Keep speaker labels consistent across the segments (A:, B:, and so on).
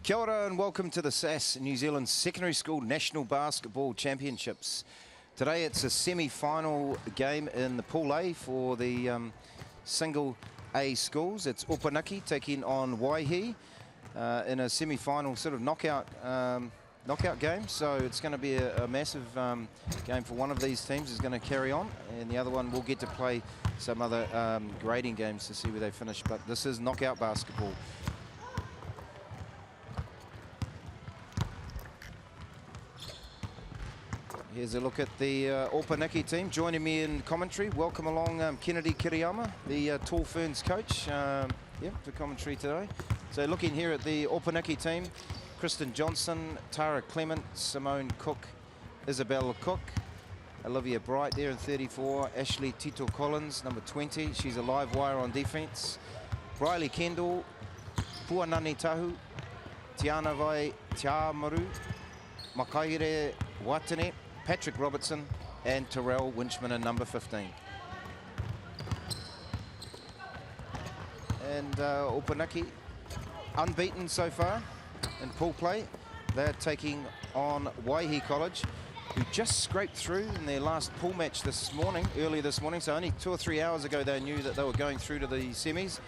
A: Kia ora and welcome to the SAS New Zealand Secondary School National Basketball Championships. Today it's a semi-final game in the Pool A for the single A schools. It's Opunake taking on Waihi in a semi-final sort of knockout game. So it's going to be a massive game for one of these teams is going to carry on, and the other one will get to play some other grading games to see where they finish. But this is knockout basketball. Here's a look at the Opunake team. Joining me in commentary, welcome along Kennedy Kiriyama, the Tall Ferns coach, for commentary today. So looking here at the Opunake team, Kristen Johnson, Tara Clement, Simone Cook, Isabella Cook, Olivia Bright there in 34, Ashley Tito Collins, number 20, she's a live wire on defense, Briley Kendall, Puanani Tahu, Tiana Vai Tiamaru, Makaire Watane, Patrick Robertson and Terrell Winchman in number 15. And Opunake unbeaten so far in pool play. They're taking on Waihi College, who just scraped through in their last pool match early this morning. So only 2 or 3 hours ago they knew that they were going through to the semis.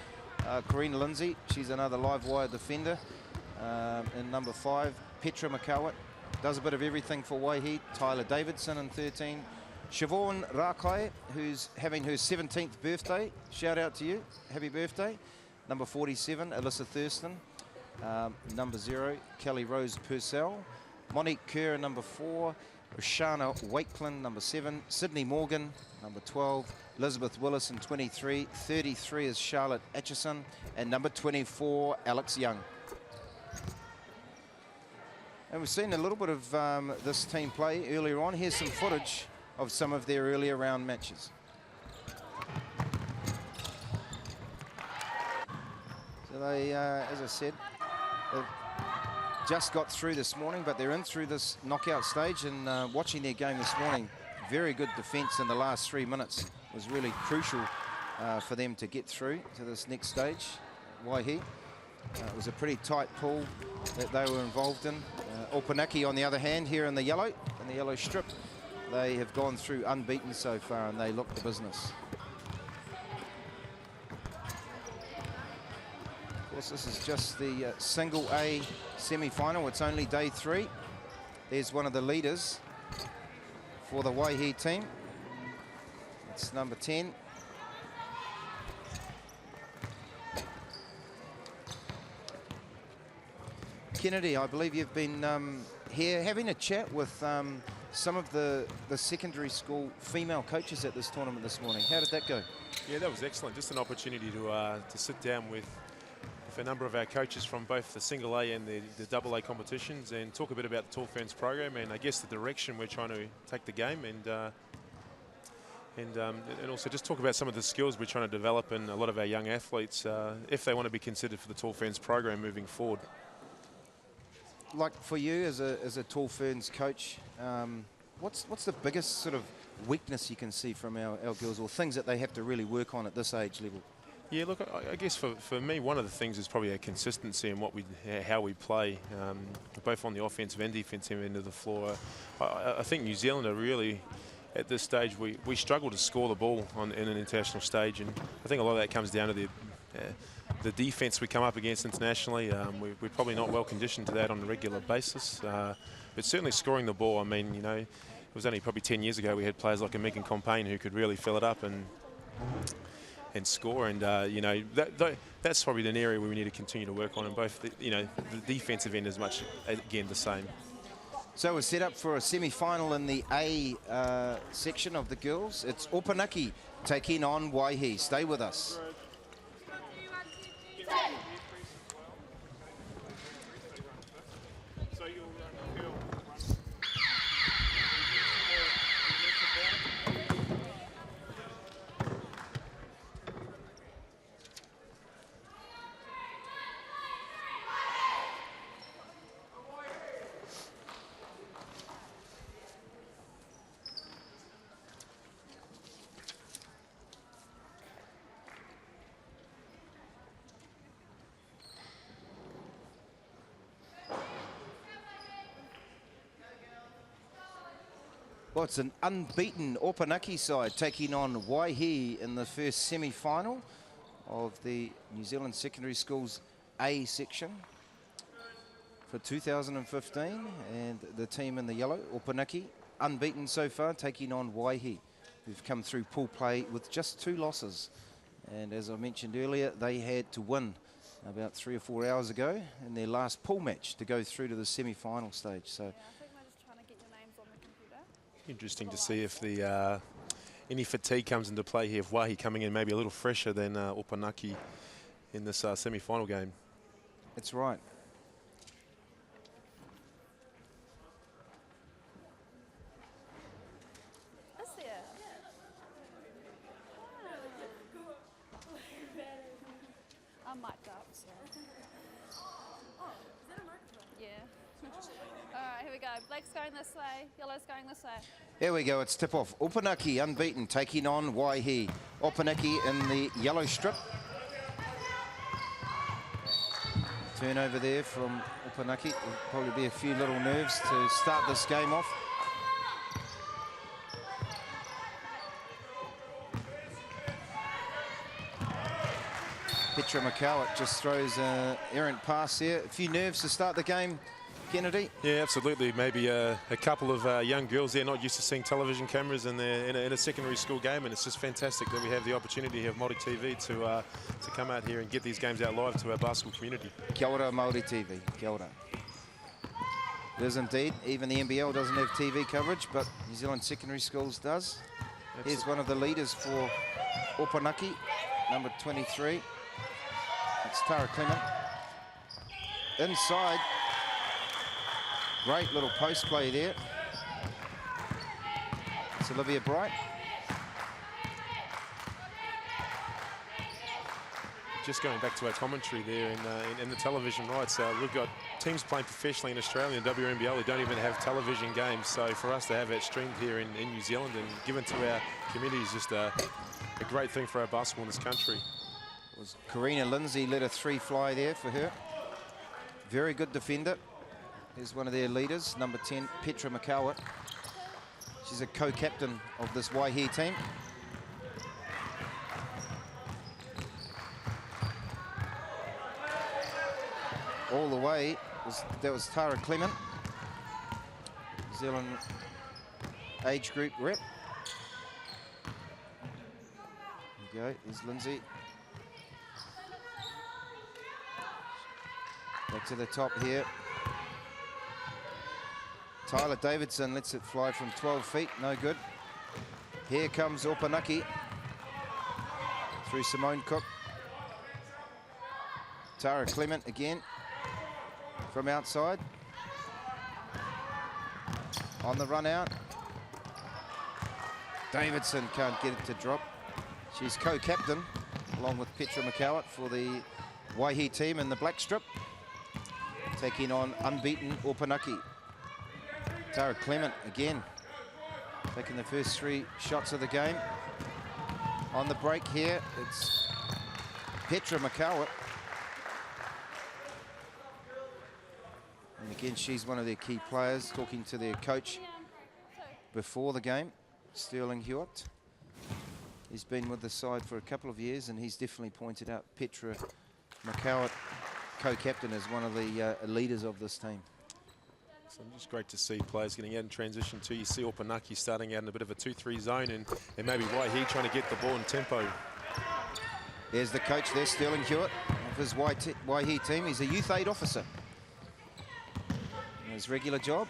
A: Corrine Lindsay, she's another live wire defender. In number 5, Petra McCowett. Does a bit of everything for Waihi. Tyler Davidson in 13. Siobhan Rakai, who's having her 17th birthday. Shout out to you. Happy birthday. Number 47, Alyssa Thurston. Number 0, Kelly Rose Purcell. Monique Kerr, number 4. Roshana Wakeland, number 7. Sydney Morgan, number 12. Elizabeth Willis in 23. 33 is Charlotte Atchison. And number 24, Alex Young. And we've seen a little bit of this team play earlier on. Here's some footage of some of their earlier round matches. So they, as I said, they've just got through this morning, but they're in through this knockout stage. And watching their game this morning, very good defense in the last 3 minutes was really crucial for them to get through to this next stage. Waihi. It was a pretty tight pool that they were involved in. Opunake, on the other hand, here in the yellow strip, they have gone through unbeaten so far, and they look the business. Of course, this is just the single A semi-final. It's only day 3. There's one of the leaders for the Waihi team. It's number 10. Kennedy, I believe you've been here having a chat with some of the secondary school female coaches at this tournament this morning. How did that go?
B: Yeah, that was excellent. Just an opportunity to sit down with a number of our coaches from both the single A and the double A competitions and talk a bit about the Tall Ferns program and I guess the direction we're trying to take the game and also just talk about some of the skills we're trying to develop in a lot of our young athletes if they want to be considered for the Tall Ferns program moving forward.
A: Like for you as a Tall Ferns coach, what's the biggest sort of weakness you can see from our girls, or things that they have to really work on at this age level?
B: Yeah, look, I guess for me, one of the things is probably our consistency in how we play, both on the offensive and defensive end of the floor. I think New Zealand are really, at this stage, we struggle to score the ball in an international stage, and I think a lot of that comes down to the defense we come up against internationally. We're probably not well conditioned to that on a regular basis. But certainly scoring the ball, I mean, you know, it was only probably 10 years ago we had players like a Megan Compain who could really fill it up and score. And, you know, that's probably an area where we need to continue to work on. And both, the defensive end is much, again, the same.
A: So we're set up for a semi-final in the A section of the girls. It's Opunake taking on Waihi. Stay with us. Well, it's an unbeaten Opunake side taking on Waihi in the first semi-final of the New Zealand Secondary Schools A section for 2015. And the team in the yellow, Opunake, unbeaten so far, taking on Waihi, who've come through pool play with just 2 losses. And as I mentioned earlier, they had to win about 3 or 4 hours ago in their last pool match to go through to the semi-final stage. So.
B: Interesting to see if the any fatigue comes into play here. If Waihi coming in maybe a little fresher than Opunake in this semi-final game.
A: That's right.
C: Is there? I'm mic'd up, so. Oh, is that a microphone? Yeah. All right, here we go. Blake's going this way, yellow's going this way.
A: Here we go, it's tip-off. Opunake unbeaten, taking on Waihi. Opunake in the yellow strip. Turnover there from Opunake. There'll probably be a few little nerves to start this game off. Petra McCowett just throws an errant pass here. A few nerves to start the game, Kennedy.
B: Yeah, absolutely. Maybe a couple of young girls there not used to seeing television cameras in a secondary school game, and it's just fantastic that we have the opportunity here of Māori TV to come out here and get these games out live to our basketball community.
A: Kia ora, Māori TV. Kia ora. It is indeed. Even the NBL doesn't have TV coverage, but New Zealand Secondary Schools does. Absolutely. Here's one of the leaders for Opunake, number 23. It's Tara Clement. Inside. Great little post play there. It's Olivia Bright.
B: Just going back to our commentary there in the television rights, we've got teams playing professionally in Australia and WNBL who don't even have television games. So for us to have that streamed here in New Zealand and given to our community is just a great thing for our basketball in this country.
A: It was Karina Lindsay led a 3 fly there for her. Very good defender. Here's one of their leaders, number 10, Petra McCowett. She's a co-captain of this Waihi team. All the way, that was Tara Clement, New Zealand age group rep. There you go, here's Lindsay. Back to the top here. Tyler Davidson lets it fly from 12 feet, no good. Here comes Opunake through Simone Cook. Tara Clement again from outside. On the run out. Davidson can't get it to drop. She's co-captain along with Petra McCowett for the Waihi team in the black strip, taking on unbeaten Opunake. Tara Clement again, taking the first 3 shots of the game. On the break here, it's Petra McCowett. And again, she's one of their key players, talking to their coach before the game, Sterling Hewitt. He's been with the side for a couple of years, and he's definitely pointed out Petra McCowett, co-captain, as one of the leaders of this team.
B: So just great to see players getting out in transition too. You see Opunake starting out in a bit of a 2-3 zone and maybe Waihi trying to get the ball in tempo.
A: There's the coach there, Sterling Hewitt, of his Waihi team. He's a youth aid officer. And his regular job,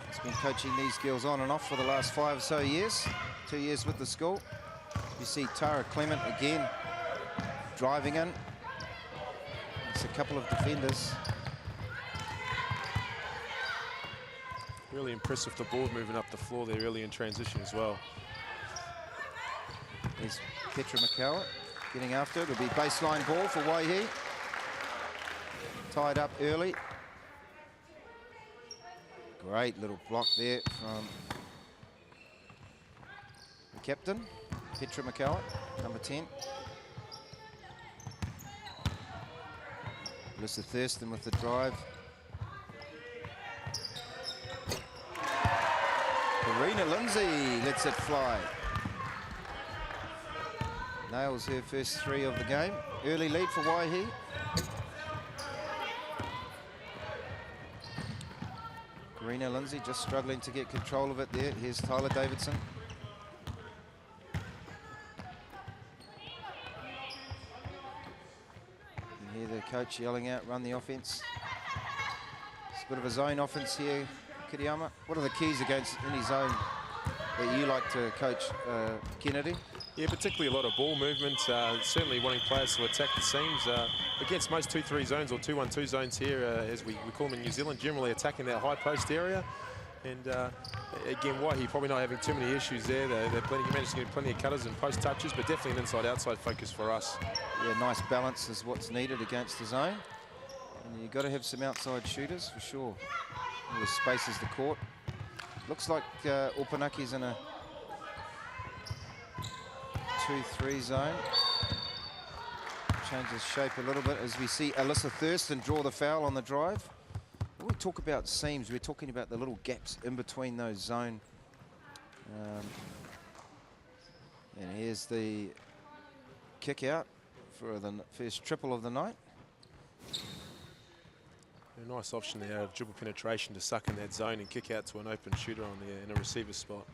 A: he's been coaching these girls on and off for the last 5 or so years. 2 years with the school. You see Tara Clement again driving in. It's a couple of defenders.
B: Really impressive the ball moving up the floor there early in transition as well.
A: There's Petra McCowett getting after it. It'll be baseline ball for Waihi. Tied up early. Great little block there from the captain, Petra McCowett, number 10. Melissa Thurston with the drive. Karina Lindsay lets it fly. Nails her first 3 of the game. Early lead for Waihi. Karina Lindsay just struggling to get control of it there. Here's Tyler Davidson. You can hear the coach yelling out, run the offense. It's a bit of a zone offense here, Kiriyama. What are the keys against any zone that you like to coach, Kennedy?
B: Yeah, particularly a lot of ball movement, certainly wanting players to attack the seams. Against most 2-3 zones or 2-1-2 zones here, as we call them in New Zealand, generally attacking that high post area. And again, Waihi probably not having too many issues there. They're managed to get plenty of cutters and post touches, but definitely an inside-outside focus for us.
A: Yeah, nice balance is what's needed against the zone. And you've got to have some outside shooters for sure. With spaces the court. Looks like Opunake's in a 2-3 zone. Changes shape a little bit as we see Alyssa Thurston draw the foul on the drive. When we talk about seams, we're talking about the little gaps in between those zone. And here's the kick out for the first triple of the night.
B: A nice option there of dribble penetration to suck in that zone and kick out to an open shooter on the in a receiver spot.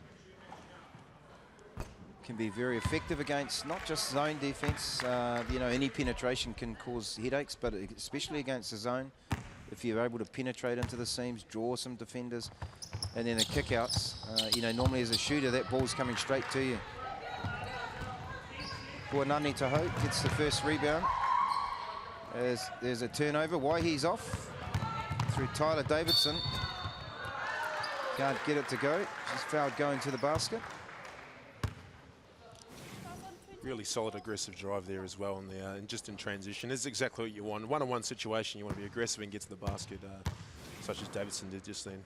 A: Can be very effective against not just zone defense. You know, any penetration can cause headaches, but especially against the zone. If you're able to penetrate into the seams, draw some defenders, and then the kickouts, you know, normally as a shooter, that ball's coming straight to you. Puanani Taho gets the first rebound. As there's a turnover, Waihi's off through Tyler Davidson. Can't get it to go. She's fouled going to the basket.
B: Really solid, aggressive drive there as well, and just in transition. This is exactly what you want. One-on-one situation, you want to be aggressive and get to the basket, such as Davidson did just then.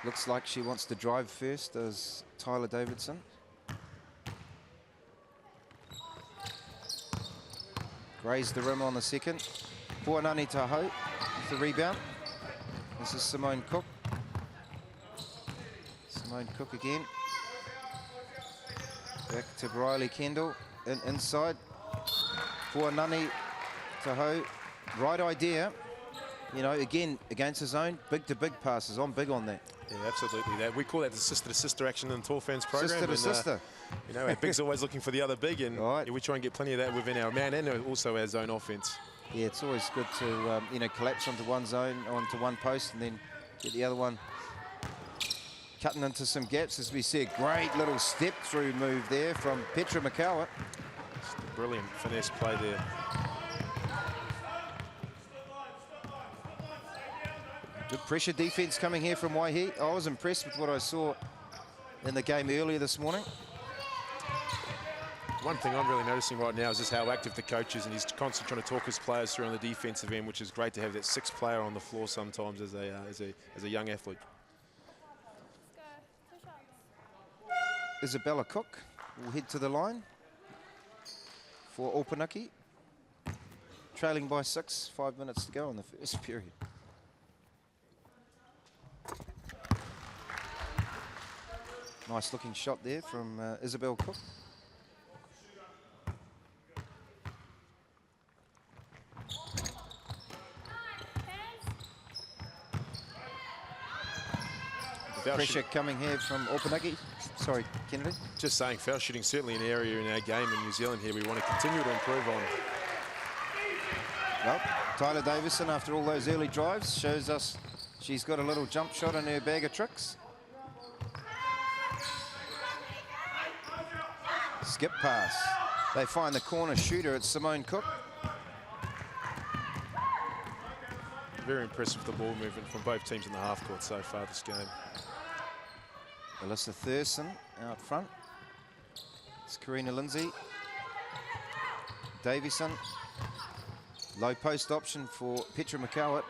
A: Looks like she wants to drive first, as Tyler Davidson. Grazed the rim on the second. Puanani Taho with the rebound. This is Simone Cook. Simone Cook again. Back to Briley Kendall. Inside. Puanani Taho. Right idea. You know, again, against the zone, big to big passes. I'm big on that.
B: Yeah, absolutely. We call that the sister-to-sister action in the Tall Fans program.
A: Sister-to-sister.
B: You know, our big's always looking for the other big, and
A: right.
B: we try and get plenty of that within our man and also our zone offense.
A: Yeah, it's always good to, you know, collapse onto one zone, onto one post, and then get the other one cutting into some gaps, as we see a great little step-through move there from Petra McCowart.
B: Brilliant finesse play there.
A: Good pressure defense coming here from Waihi. I was impressed with what I saw in the game earlier this morning.
B: One thing I'm really noticing right now is just how active the coach is, and he's constantly trying to talk his players through on the defensive end, which is great to have that sixth player on the floor sometimes as a young athlete.
A: Isabella Cook will head to the line for Opunake. Trailing by 6, 5 minutes to go in the first period. Nice looking shot there from Isabel Cook. Pressure coming here from Opunake. Sorry, Kennedy.
B: Just saying, foul shooting certainly an area in our game in New Zealand here we want to continue to improve on.
A: Well, Tyler Davison, after all those early drives, shows us she's got a little jump shot in her bag of tricks. Skip pass. They find the corner shooter. It's Simone Cook.
B: Very impressive with the ball movement from both teams in the half court so far this game.
A: Alyssa Thurston out front. It's Karina Lindsay. Davison. Low post option for Petra McCowart.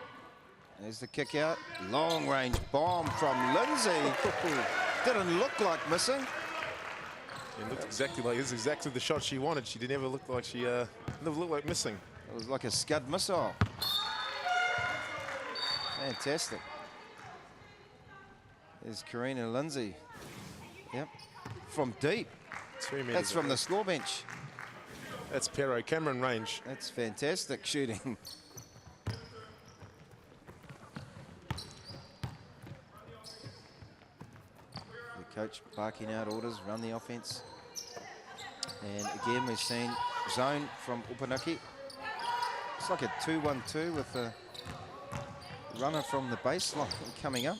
A: There's the kick out. Long range bomb from Lindsay. Didn't look like missing.
B: It looked exactly like, this is exactly the shot she wanted. She didn't ever look like she, never looked like missing.
A: It was like a Scud missile. Fantastic. There's Karina Lindsay. Yep. From deep.
B: 2 meters.
A: That's from the score bench.
B: That's Pero Cameron range.
A: That's fantastic shooting. The coach barking out orders, run the offense. And again, we've seen zone from Opunake. It's like a 2-1-2 with a runner from the baseline coming up.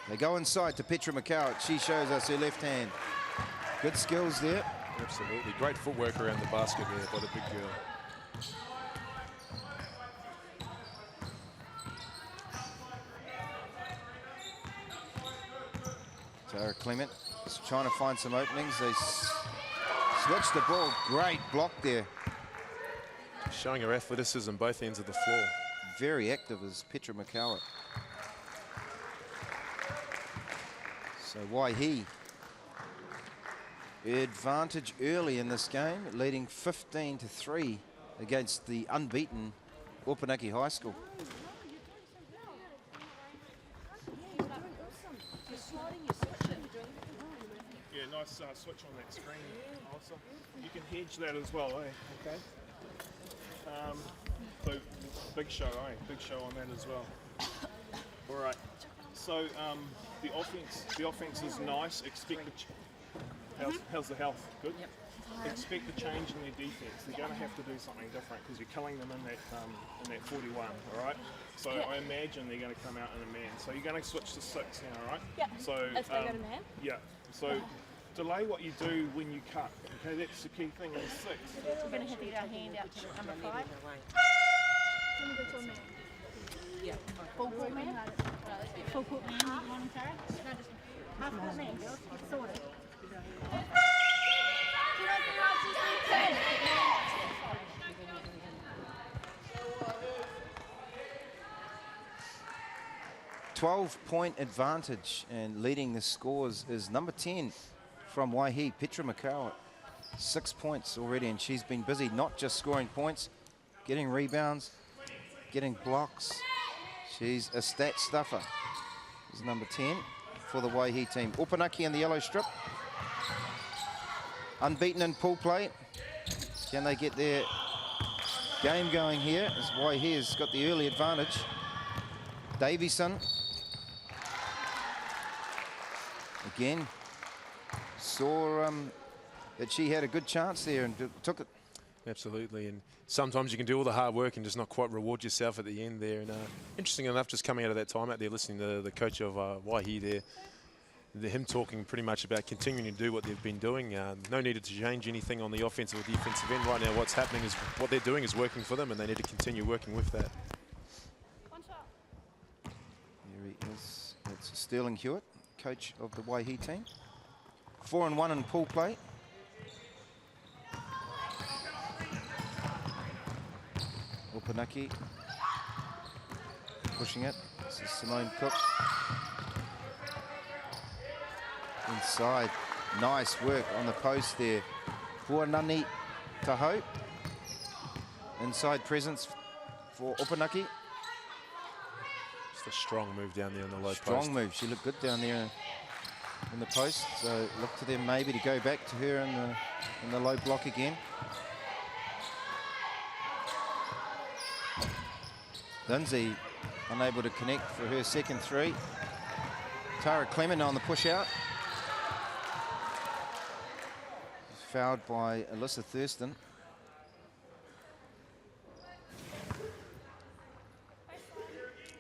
A: They go inside to Petra McCowart. She shows us her left hand. Good skills there.
B: Absolutely. Great footwork around the basket there by the big girl.
A: Tara Clement is trying to find some openings. They switch the ball. Great block there.
B: Showing her athleticism both ends of the floor.
A: Very active is Petra McCowart. So Waihi, advantage early in this game, leading 15-3 against the unbeaten Opunake High School.
D: Yeah, nice switch on that screen. Awesome. You can hedge that as well, eh? Okay. So big show, eh? Big show on that as well. All right. So the offense is nice. Expect how's the health? Good. Yep. Expect the change in their defense. They're going to have to do something different because you're killing them in that 41. All right. So I imagine they're going to come out in a man. So you're going to switch to 6 now, all right?
E: Yeah.
D: So
E: if they go to man.
D: Yeah. So delay what you do when you cut. Okay, that's the key thing in 6.
E: We're going to have to get our hand out to number 5. Can we go to a man? Yeah. Full court man? Full court man, you want him, Tara? No, just half court man, girls. It's sorted.
A: Point advantage, and leading the scores is number 10 from Waihi, Petra McCowart. 6 points already, and she's been busy not just scoring points, getting rebounds, getting blocks. She's a stat stuffer. This is number 10 for the Waihi team. Opunake in the yellow strip. Unbeaten in pool play. Can they get their game going here as Waihi has got the early advantage? Davison. Again, saw that she had a good chance there and took it.
B: Absolutely, and sometimes you can do all the hard work and just not quite reward yourself at the end there. And interesting enough, just coming out of that time out there, listening to the coach of Waihi there, him talking pretty much about continuing to do what they've been doing. No need to change anything on the offensive or defensive end. Right now, what's happening is what they're doing is working for them, and they need to continue working with that.
C: One shot.
A: There he is. It's Sterling Hewitt, coach of the Waihi team. 4-1 in pool play. Opunake pushing it. This is Simone Cook. Inside. Nice work on the post there. Puanani Taho. Inside presence for Opunake.
B: Just a strong move down there on the low post.
A: Strong move. She looked good down there in the post. So look to them maybe to go back to her in the low block again. Lindsay unable to connect for her second 3. Tara Clement on the push out. Fouled by Alyssa Thurston.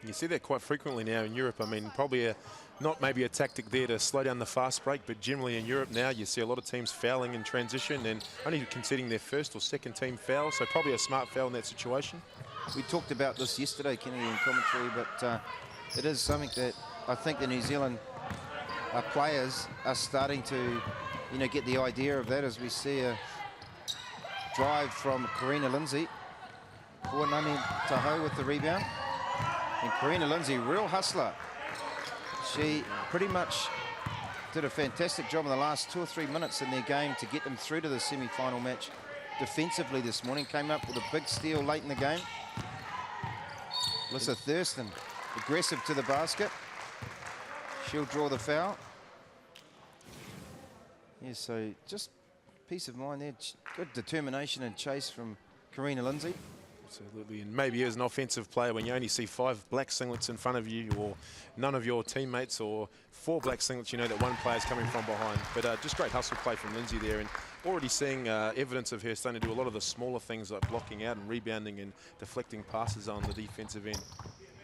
B: You see that quite frequently now in Europe. I mean, probably not maybe a tactic there to slow down the fast break, but generally in Europe now you see a lot of teams fouling in transition and only conceding their first or second team foul, so probably a smart foul in that situation.
A: We talked about this yesterday, Kennedy, in commentary, but it is something that I think the New Zealand players are starting to, get the idea of that as we see a drive from Karina Lindsay. Puanani Taho with the rebound. And Karina Lindsay, real hustler. She pretty much did a fantastic job in the last 2 or 3 minutes in their game to get them through to the semi-final match defensively this morning. Came up with a big steal late in the game. Alyssa Thurston, aggressive to the basket. She'll draw the foul. Yeah, so just peace of mind there. Good determination and chase from Karina Lindsay.
B: Absolutely, and maybe as an offensive player, when you only see 5 black singlets in front of you, or none of your teammates, or 4 black singlets, you know that one player's coming from behind. But just great hustle play from Lindsay there, and already seeing evidence of her starting to do a lot of the smaller things like blocking out and rebounding and deflecting passes on the defensive end.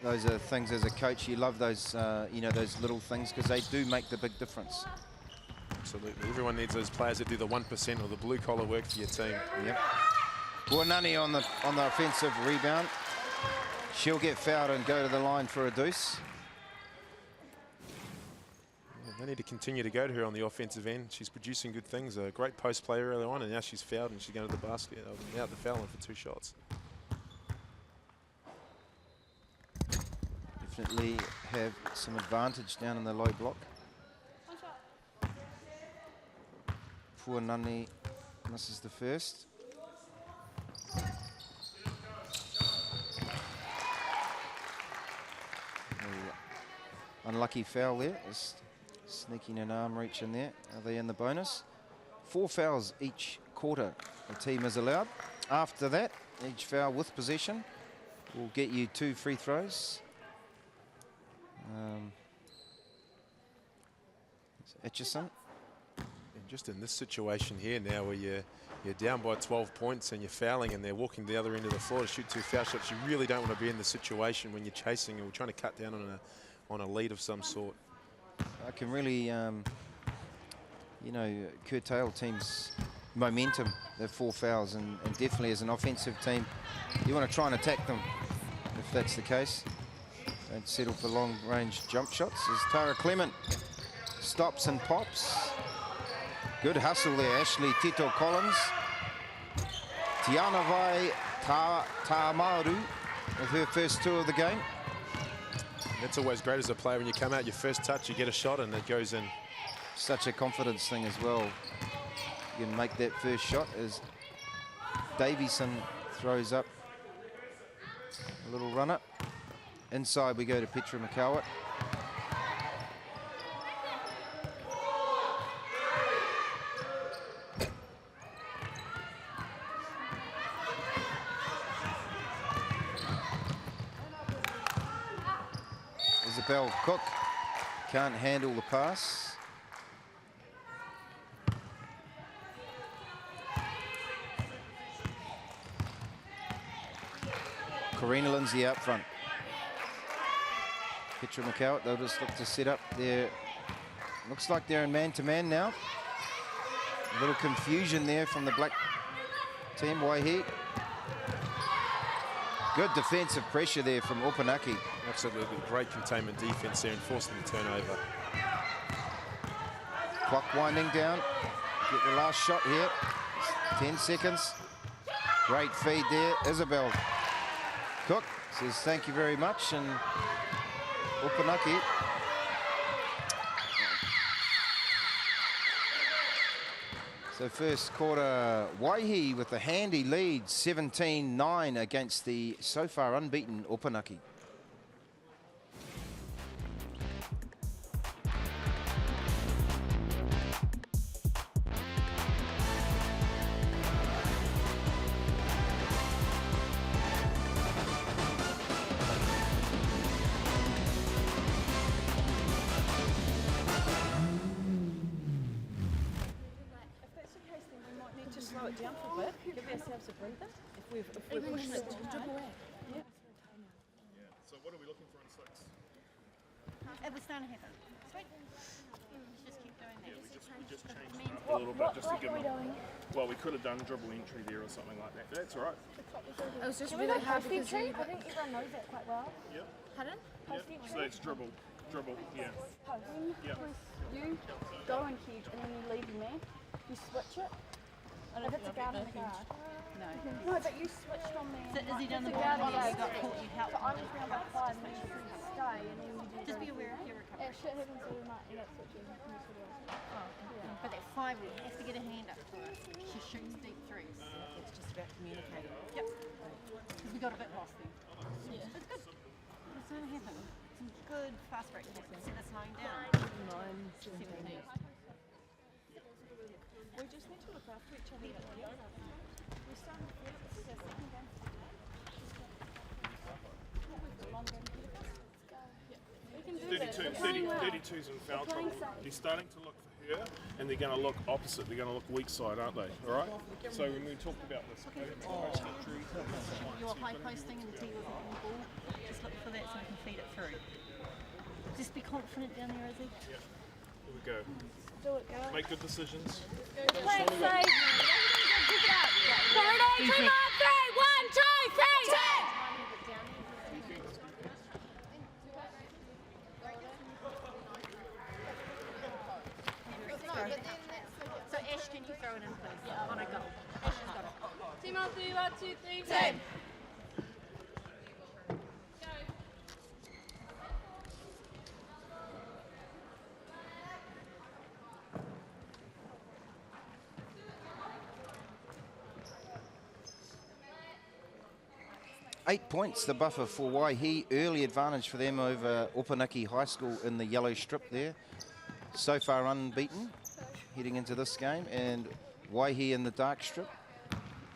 A: Those are things as a coach, you love those, you know, those little things because they do make the big difference.
B: Absolutely, everyone needs those players that do the 1% or the blue collar work for your team.
A: Yep. Opunake on the offensive rebound. She'll get fouled and go to the line for a deuce.
B: Yeah, they need to continue to go to her on the offensive end. She's producing good things. A great post play early on, and now she's fouled and she's going to the basket. Out the foul line for 2 shots.
A: Definitely have some advantage down in the low block. Opunake misses the first. Unlucky foul there. Just sneaking an arm reach in there. Are they in the bonus? 4 fouls each quarter a team is allowed. After that, each foul with possession will get you 2 free throws. Etchison.
B: And just in this situation here now where you're down by 12 points and you're fouling and they're walking the other end of the floor to shoot 2 foul shots, you really don't want to be in the situation when you're chasing or trying to cut down on a lead of some sort.
A: I can really, you know, curtail teams' momentum, their 4 fouls, and definitely as an offensive team, you want to try and attack them if that's the case. Don't settle for long-range jump shots. As Tara Clement stops and pops. Good hustle there, Ashley Tito Collins. Tiana Vai Ta'amaru with her first 2 of the game.
B: That's always great as a player when you come out, your first touch, you get a shot and it goes in.
A: Such a confidence thing as well. You can make that first shot as Davison throws up a little runner. Inside we go to Petra McCowart. Isabel Cook can't handle the pass. Karina Lindsay out front. Petra McCowart, they'll just look to set up there. Looks like they're in man-to-man now. A little confusion there from the black team, Waihi. Good defensive pressure there from Opunake.
B: Absolutely, great containment defense there and forcing the turnover.
A: Clock winding down. Get the last shot here. 10 seconds. Great feed there. Isabel Cook says thank you very much, and Opunake so first quarter, Waihi with a handy lead, 17-9 against the so far unbeaten Opunake.
E: Down for a bit, give ourselves a breather. If we're pushing it too hard. Yeah.
D: So what are we looking for in 6?
E: It was starting to happen. Sweet. Just keep doing that.
D: We just changed it up a little bit just to give them. Well, we could have done dribble entry there or something like that. That's all right.
F: It was just really hard because I think everyone knows that quite well.
D: Yep.
F: Pardon?
D: Yep. So that's dribble, yeah.
F: When you go in huge and then you leave your man, you switch it. If it's a guard and a guard. No, but you switched on me.
E: So is he down the bottom? You got caught, you helped.
F: So I'm just round by 5 and you stay and then you do.
E: Just be aware of your recovery.
F: Shit happens, so we might end up switching.
E: But at 5, we have to get a hand up for it. She shoots deep threes. It's just about communicating. Yep. Because we got a bit lost then. Yeah. It's good. good fast break instead of slowing down? 17.
F: We just need to look after each other. We're starting to feel it. This is our second game. Long game. We can do this.
D: 32's in foul trouble. He's starting to look for her, and they're going to look opposite. They're going to look weak side, aren't they? All right? So when we talked about this,
E: You're high posting and the T was hitting the ball. Just look for that so we can feed it through. Just be confident down there, Izzy.
D: yeah. Here we go.
F: Do it, girl.
D: Make good decisions.
C: Play it safe. Pick it up. Corridor, come on, 3, 1, 2, 3,
E: So Ash, can you throw it in please? On a goal. Ash has got it.
C: Team on 3, 1, 2, 3, 10.
A: 8 points, the buffer for Waihi. Early advantage for them over Opunake High School in the yellow strip there. So far unbeaten heading into this game. And Waihi in the dark strip.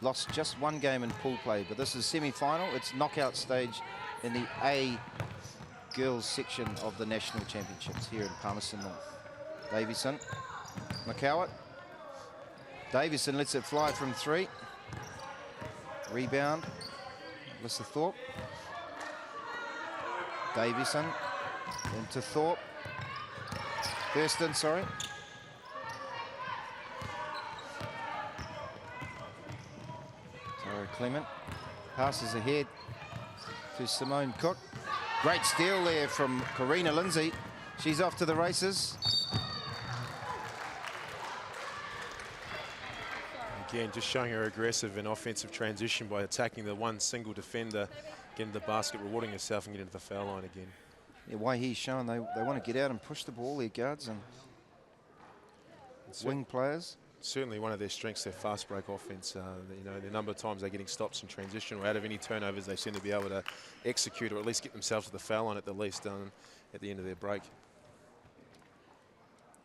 A: Lost just one game in pool play, but this is semi-final. It's knockout stage in the A girls section of the national championships here in Palmerston North. Davison, McCowett. Davison lets it fly from 3. Rebound. Alyssa Thorpe. Davison into Thorpe. Thurston, sorry. Tara Clement passes ahead to Simone Cook. Great steal there from Karina Lindsay. She's off to the races.
B: Again, just showing her aggressive and offensive transition by attacking the one single defender, getting the basket, rewarding herself and getting to the foul line again.
A: Yeah, Waihi's showing they want to get out and push the ball, their guards and wing players.
B: Certainly one of their strengths, their fast break offense. You know, the number of times they're getting stops in transition or out of any turnovers, they seem to be able to execute or at least get themselves to the foul line at the least at the end of their break.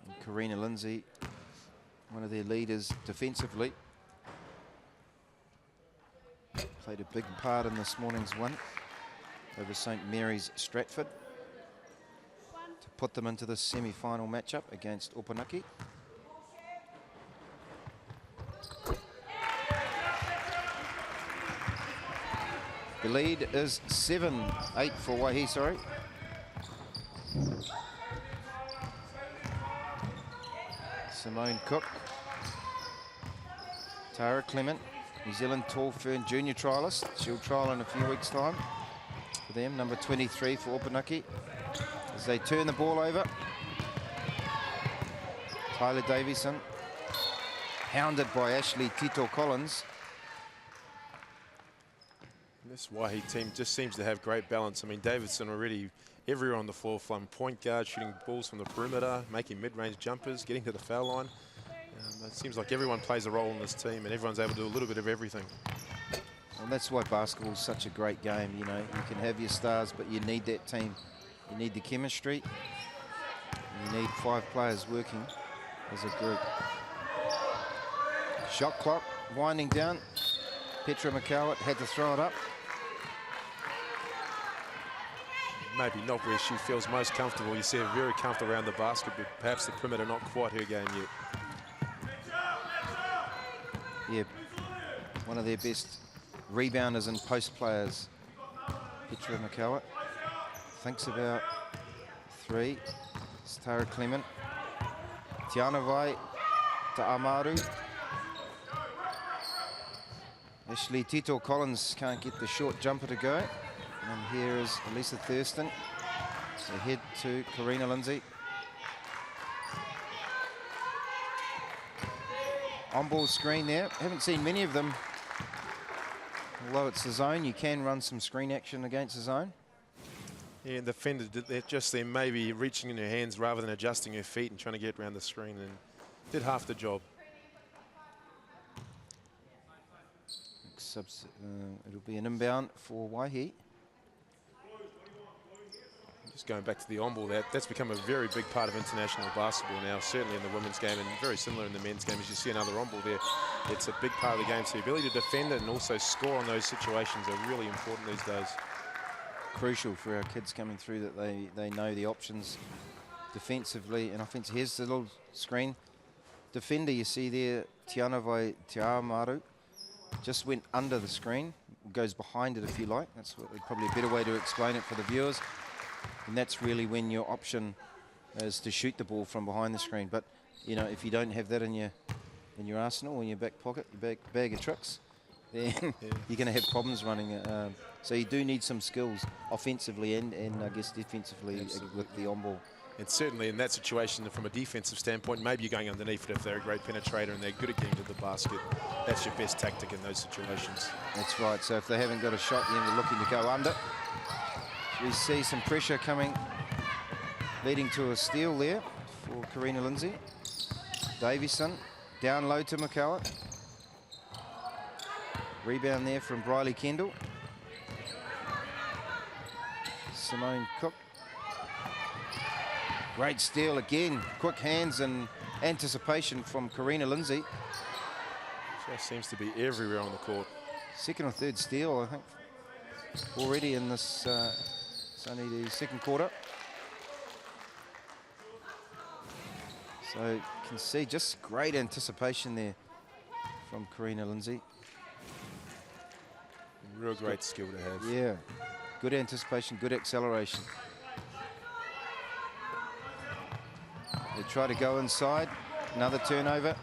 A: And Karina Lindsay, one of their leaders defensively. Played a big part in this morning's win over St Mary's Stratford to put them into the semi-final matchup against Opunake. The lead is 7-8 for Waihi, sorry. Simone Cook. Tara Clement, New Zealand Tall Fern junior trialist. She'll trial in a few weeks' time for them. Number 23 for Opunake. As they turn the ball over. Tyler Davison, hounded by Ashley Tito Collins.
B: This Waihi team just seems to have great balance. I mean, Davidson already everywhere on the floor, from point guard, shooting balls from the perimeter, making mid-range jumpers, getting to the foul line. It seems like everyone plays a role in this team and everyone's able to do a little bit of everything.
A: And that's why basketball is such a great game. You know, you can have your stars, but you need that team. You need the chemistry. You need 5 players working as a group. Shot clock winding down. Petra McCowett had to throw it up.
B: Maybe not where she feels most comfortable. You see her very comfortable around the basket, but perhaps the perimeter not quite her game yet.
A: Yeah, one of their best rebounders and post players, Petra McCowett. Thinks about 3. It's Tara Clement. Tiana Vai to Amaru. Ashley Tito Collins can't get the short jumper to go. And here is Elisa Thurston. Ahead to Karina Lindsay. On-ball screen there. Haven't seen many of them. Although it's the zone, you can run some screen action against the zone.
B: Yeah, and the defender did just there, maybe reaching in her hands rather than adjusting her feet and trying to get around the screen, and did half the job.
A: It'll be an inbound for Waihi.
B: Just going back to the on-ball, that's become a very big part of international basketball now, certainly in the women's game, and very similar in the men's game. As you see another on-ball there, it's a big part of the game. So the ability to defend it and also score on those situations are really important these days.
A: Crucial for our kids coming through that they know the options defensively and offensively. Here's the little screen. Defender you see there, Tianavai Tiamaru, just went under the screen, goes behind it if you like. That's probably a better way to explain it for the viewers. And that's really when your option is to shoot the ball from behind the screen. But you know, if you don't have that in your arsenal, in your back pocket, your bag of tricks, then you're going to have problems running. So you do need some skills offensively and I guess defensively with the on ball.
B: And certainly in that situation, from a defensive standpoint, maybe you're going underneath it if they're a great penetrator and they're good at getting to the basket. That's your best tactic in those situations.
A: That's right. So if they haven't got a shot, then they're looking to go under. We see some pressure coming, leading to a steal there for Karina Lindsay. Davison down low to McCullough. Rebound there from Briley Kendall. Simone Cook. Great steal again. Quick hands and anticipation from Karina Lindsay.
B: She seems to be everywhere on the court.
A: Second or third steal, I think, already in this. It's only the second quarter. So you can see just great anticipation there from Karina Lindsay.
B: Real great skill to have.
A: Yeah, good anticipation, good acceleration. They try to go inside, another turnover.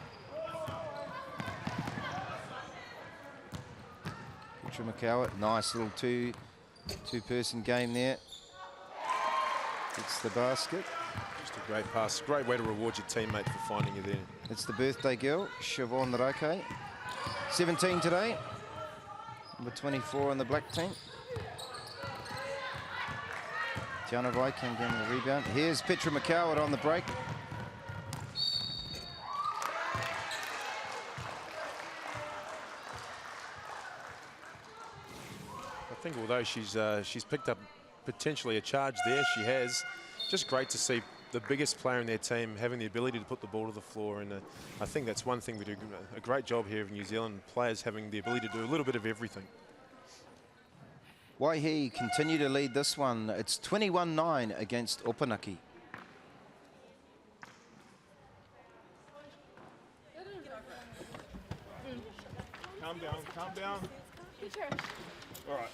A: Petra McCowart, nice little two-person game there. It's the basket.
B: Just a great pass. Great way to reward your teammate for finding you there.
A: It's the birthday girl, Siobhan Rake. 17 today. Number 24 on the black team. Tiana Vai came down with the rebound. Here's Petra McCowart on the break.
B: I think although she's picked up potentially a charge there, she has. Just great to see the biggest player in their team having the ability to put the ball to the floor, and I think that's one thing we do a great job here of New Zealand, players having the ability to do a little bit of everything.
A: Waihi continue to lead this one. It's 21-9 against Opunake.
D: Calm down, calm down. All right.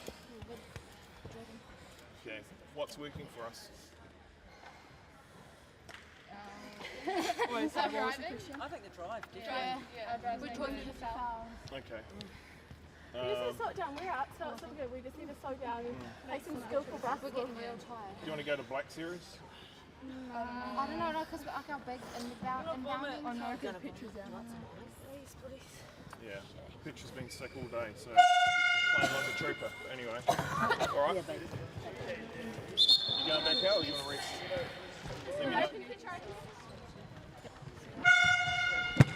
D: Okay, what's working for us?
F: I think the drive,
C: Yeah. Which one did you foul?
D: Okay.
F: We just need to slow it down. We're up, so it's all good. We just need to slow down and play some skillful basketball.
C: We're getting real tired.
D: Do you want to go to Black Series?
C: I don't know, because I got big in the inbounding.
F: I know, because pictures out.
D: Yeah. Pitcher's been sick all day, so playing like a trooper. Anyway. All right. You going back out or you want to rest? Let me know.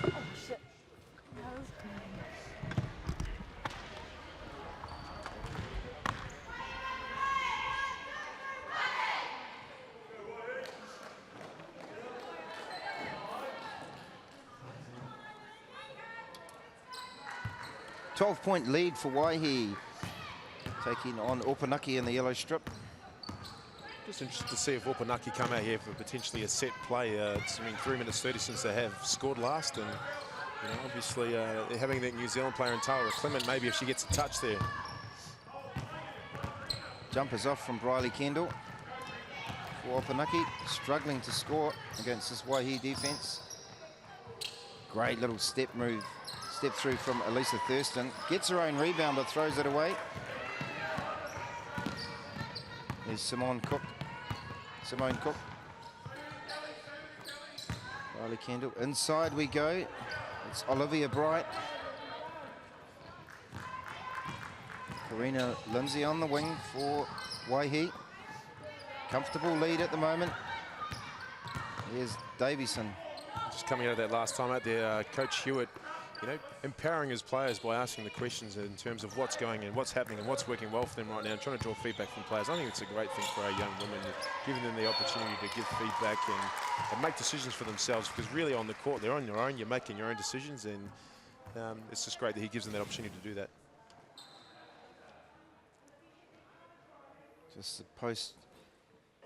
F: Oh, shit.
A: 12-point lead for Waihi, taking on Opunake in the yellow strip.
B: Just interested to see if Opunake come out here for potentially a set play. It's been 3 minutes 30 since they have scored last, and you know, obviously having that New Zealand player in Tara Clement, maybe if she gets a touch there.
A: Jumpers off from Briley Kendall for Opunake, struggling to score against this Waihi defense. Great little step through from Elisa Thurston. Gets her own rebound but throws it away. There's Simone Cook. Riley Kendall. Inside we go. It's Olivia Bright. Karina Lindsay on the wing for Waihi. Comfortable lead at the moment. Here's Davison.
B: Just coming out of that last time out there, Coach Hewitt you know, empowering his players by asking the questions in terms of what's going and what's happening and what's working well for them right now, and trying to draw feedback from players. I think it's a great thing for our young women, giving them the opportunity to give feedback and make decisions for themselves, because really on the court, they're on your own, you're making your own decisions, and it's just great that he gives them that opportunity to do that.
A: Just the post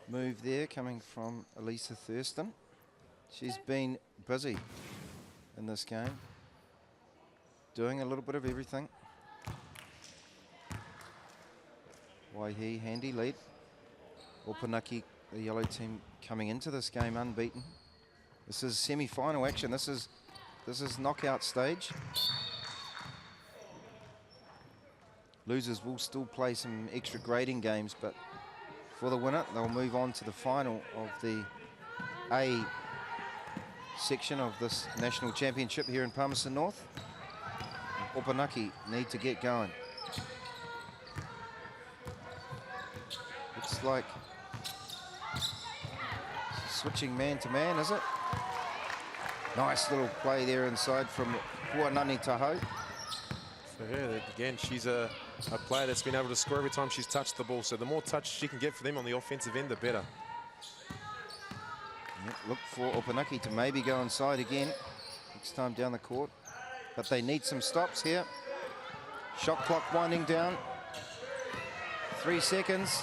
A: move there coming from Elisa Thurston. She's been busy in this game, doing a little bit of everything. Waihi, handy lead. Opunake, the yellow team, coming into this game unbeaten. This is semi-final action. This is knockout stage. Losers will still play some extra grading games, but for the winner, they'll move on to the final of the A section of this national championship here in Palmerston North. Opunake need to get going. Looks like switching man to man, is it? Nice little play there inside from Puanani Taho.
B: For her, again, she's a player that's been able to score every time she's touched the ball. So the more touch she can get for them on the offensive end, the better.
A: Yep, look for Opunake to maybe go inside again next time down the court. But they need some stops here. Shot clock winding down. 3 seconds.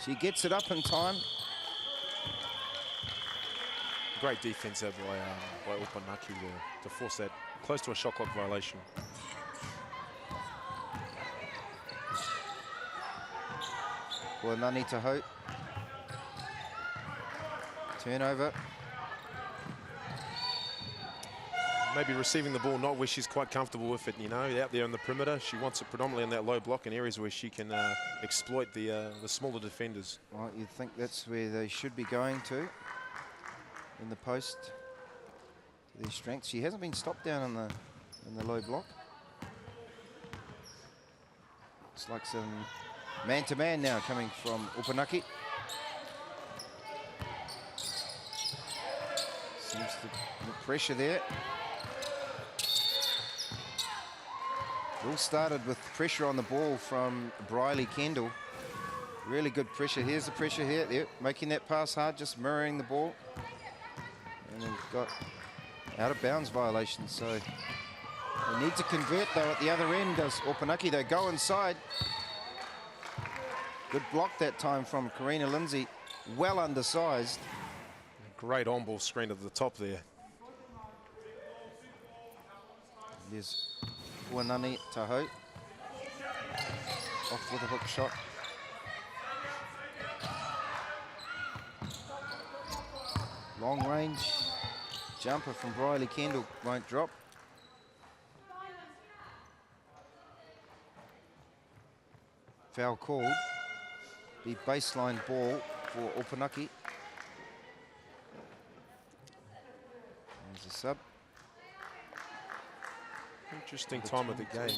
A: She gets it up in time.
B: Great defense there by Opunake to force that close to a shot clock violation.
A: Puanani Taho. Turnover.
B: Maybe receiving the ball not where she's quite comfortable with it, you know, out there on the perimeter. She wants it predominantly in that low block in areas where she can exploit the smaller defenders.
A: Well, you'd think that's where they should be going to in the post, to their strengths. She hasn't been stopped down in the low block. Looks like some man-to-man now coming from Opunake. Seems the pressure there. It all started with pressure on the ball from Briley Kendall. Really good pressure. Here's the pressure here. There, making that pass hard, just mirroring the ball. And we've got out of bounds violation. So they need to convert though at the other end, does Opunake. They go inside. Good block that time from Karina Lindsay. Well undersized.
B: Great on-ball screen at the top there.
A: There's Puanani Taho. Off with a hook shot. Long range jumper from Briley Kendall won't drop. Foul called. The baseline ball for Opunake. There's a sub.
B: Interesting time of the game.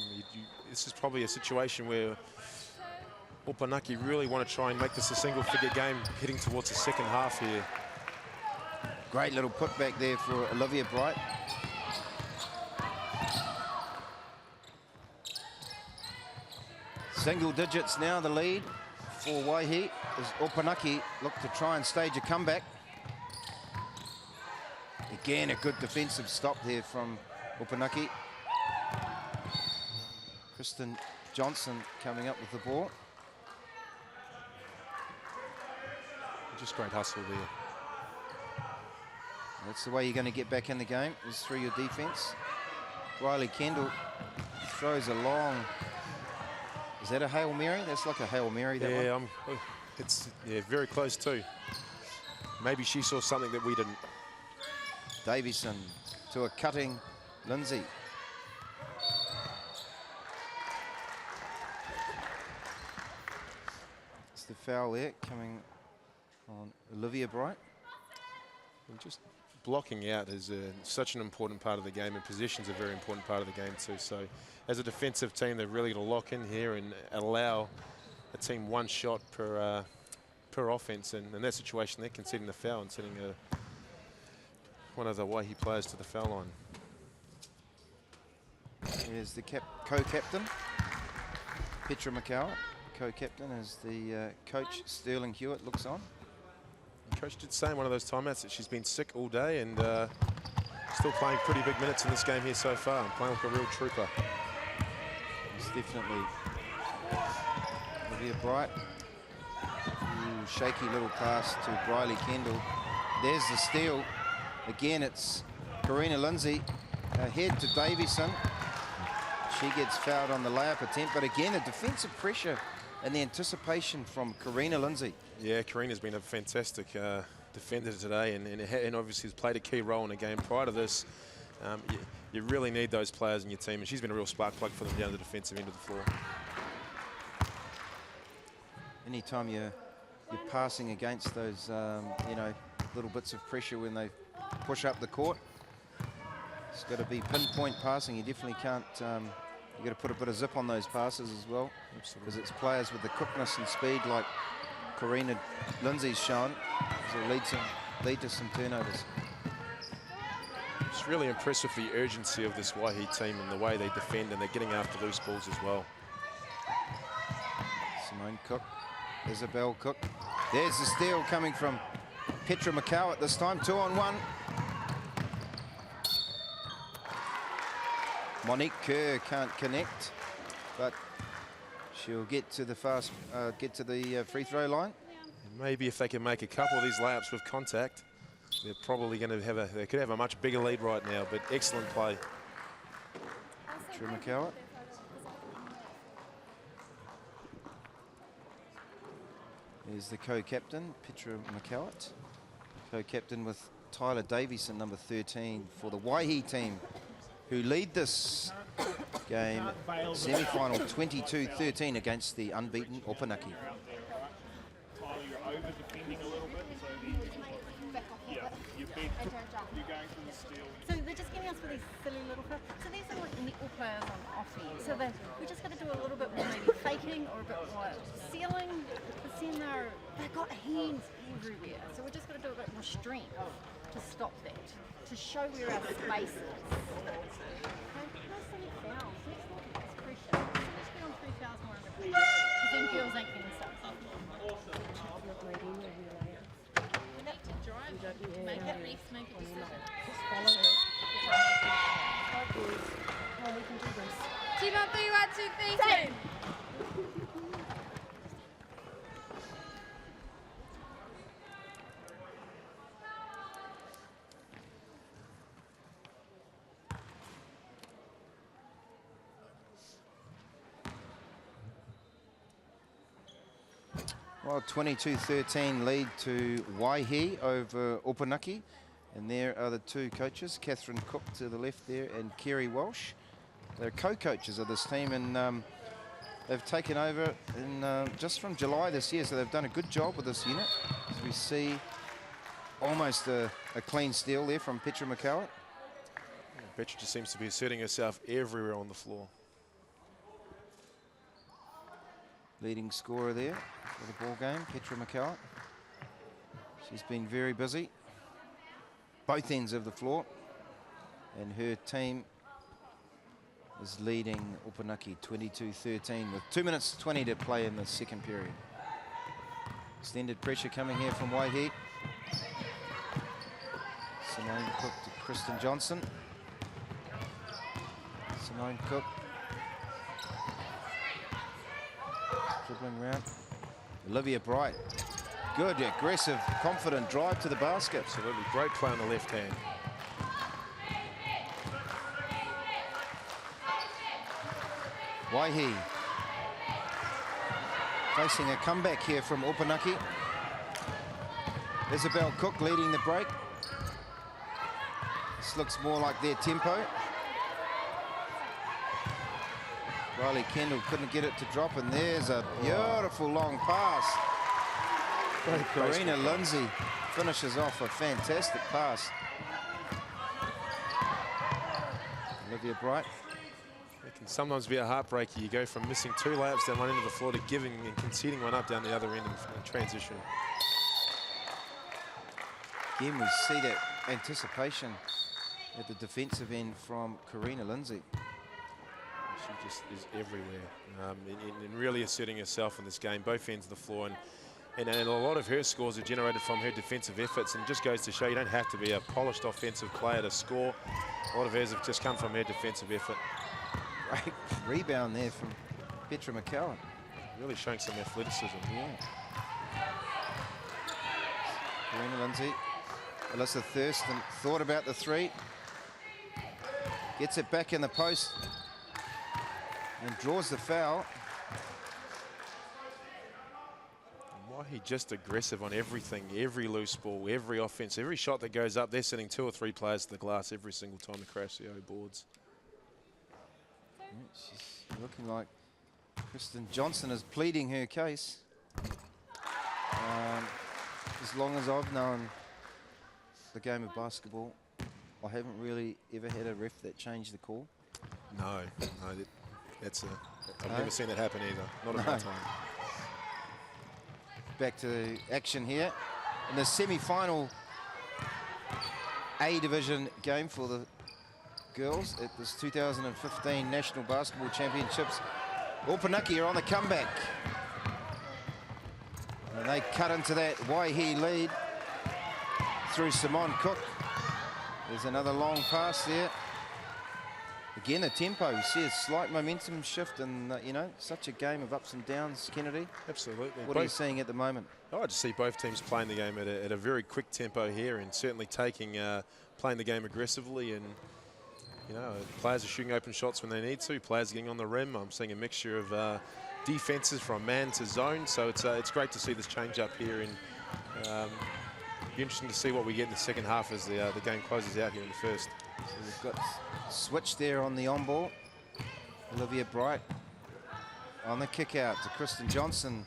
B: This is probably a situation where Opunake really want to try and make this a single-figure game heading towards the second half here.
A: Great little putback there for Olivia Bright. Single digits now, the lead for Waihi as Opunake look to try and stage a comeback. Again, a good defensive stop there from Opunake. Kristen Johnson coming up with the ball.
B: Just great hustle there.
A: That's the way you're going to get back in the game, is through your defense. Riley Kendall throws a long... Is that a Hail Mary? That's like a Hail Mary, that one.
B: It's very close too. Maybe she saw something that we didn't.
A: Davison to a cutting Lindsay. It's the foul there coming on Olivia Bright.
B: And just blocking out is such an important part of the game, and position's a very important part of the game too. So as a defensive team, they're really going to lock in here and allow a team one shot per offense. And in that situation, they're conceding the foul and sending one of the Waihi players to the foul line.
A: There's the co-captain, Petra McCowart. Co-captain is the coach, Sterling Hewitt, looks on.
B: Coach did say in one of those timeouts that she's been sick all day and still playing pretty big minutes in this game here so far. Playing like a real trooper.
A: It's definitely Olivia Bright. Ooh, shaky little pass to Briley Kendall. There's the steal. Again, it's Karina Lindsay ahead to Davison. She gets fouled on the layup attempt, but again, the defensive pressure and the anticipation from Karina Lindsay.
B: Yeah, Karina's been a fantastic defender today and obviously has played a key role in the game prior to this. You really need those players in your team, and she's been a real spark plug for them down the defensive end of the floor.
A: Anytime you're passing against those, you know, little bits of pressure when they push up the court, it's got to be pinpoint passing. You definitely can't. You got to put a bit of zip on those passes as well, because it's players with the quickness and speed like Karina Lindsay's shown, so it lead to some turnovers.
B: It's really impressive the urgency of this Waihi team and the way they defend, and they're getting after loose balls as well.
A: Simone Cook, Isabel Cook. There's the steal coming from Petra McCowart this time, 2-on-1. Monique Kerr can't connect, but she'll get to the free throw line.
B: And maybe if they can make a couple of these layups with contact, they're probably going to have they could have a much bigger lead right now, but excellent play.
A: Petra McCowart. There's the co-captain, Petra McCowart. Co-captain with Tyler Davison, number 13, for the Waihi team, who lead this game, semi-final 22-13 against the unbeaten Opunake.
D: Tyler, you're over-defending a little bit, so you're going for the steal.
E: So they're just getting us for these silly little players. So these are like netball players on offense. So we just got to do a little bit more maybe faking or a bit more sealing. But then they've got hands everywhere. So we're just going to do a bit more strength to stop that, to show where our space is. Okay, no silly fouls. Let's pressure. Let's be on 3 fouls more under pressure. Because then girls ain't getting stuff. Make it left, make it decision. Just follow it. Oh, we can do this.
C: Team up 3, 1, 2, 3, 2.
A: Well, 22-13 lead to Waihi over Opunake. And there are the two coaches, Catherine Cook to the left there and Kerry Walsh. They're co-coaches of this team, and they've taken over in, just from July this year, so they've done a good job with this unit. As we see almost a clean steal there from Petra McCowart.
B: Petra just seems to be asserting herself everywhere on the floor.
A: Leading scorer there for the ball game, Petra McCowart. She's been very busy, both ends of the floor, and her team is leading Opunake 22-13 with 2 minutes 20 to play in the second period. Extended pressure coming here from Waihi. Simone Cook to Kristen Johnson. Simone Cook dribbling round. Olivia Bright. Good, aggressive, confident drive to the basket.
B: Absolutely, great play on the left hand.
A: Waihi facing a comeback here from Opunake. Isabel Cook leading the break. This looks more like their tempo. Riley Kendall couldn't get it to drop, and there's a beautiful long pass. Karina Lindsay finishes off a fantastic pass. Olivia Bright.
B: It can sometimes be a heartbreaker. You go from missing 2 layups down one end of the floor to giving and conceding one up down the other end in transition.
A: Again, we see that anticipation at the defensive end from Karina Lindsay.
B: She just is everywhere, and really asserting herself in this game, both ends of the floor. And a lot of her scores are generated from her defensive efforts, and it just goes to show you don't have to be a polished offensive player to score. A lot of hers have just come from her defensive effort.
A: Great rebound there from Petra McCowan.
B: Really showing some athleticism.
A: Yeah. Karina Lindsay. Alyssa Thurston thought about the three. Gets it back in the post and draws the foul.
B: Waihi just aggressive on everything, every loose ball, every offense, every shot that goes up. They're sending 2 or 3 players to the glass every single time to crash the O boards.
A: Yeah, she's looking like Kristen Johnson is pleading her case. As long as I've known the game of basketball, I haven't really ever had a ref that changed the call.
B: No, I've never seen that happen either. Not at my time.
A: Back to action here in the semi-final A division game for the girls at this 2015 National Basketball Championships. Opunake are on the comeback. And they cut into that Waihi lead through Simone Cook. There's another long pass there. Again, the tempo, you see a slight momentum shift, and you know, such a game of ups and downs, Kennedy.
B: Absolutely.
A: What are you seeing at the moment?
B: I just see both teams playing the game at a very quick tempo here, and certainly playing the game aggressively. And you know, players are shooting open shots when they need to. Players are getting on the rim. I'm seeing a mixture of defenses from man to zone. So it's great to see this change up here, and be interesting to see what we get in the second half as the game closes out here in the first.
A: So we've got switch there on the on ball. Olivia Bright on the kick out to Kristen Johnson.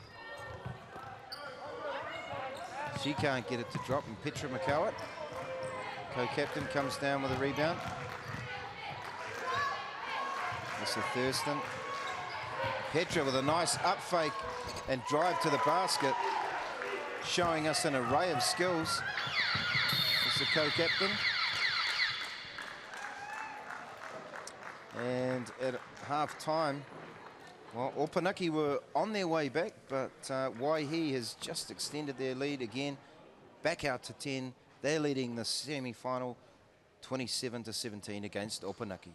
A: She can't get it to drop, and Petra McCowart, co-captain, comes down with a rebound. Alyssa Thurston. Petra with a nice up fake and drive to the basket, showing us an array of skills as the co-captain. And at half-time, well, Opunake were on their way back, but Waihi has just extended their lead again, back out to 10. They're leading the semi-final 27-17 against Opunake.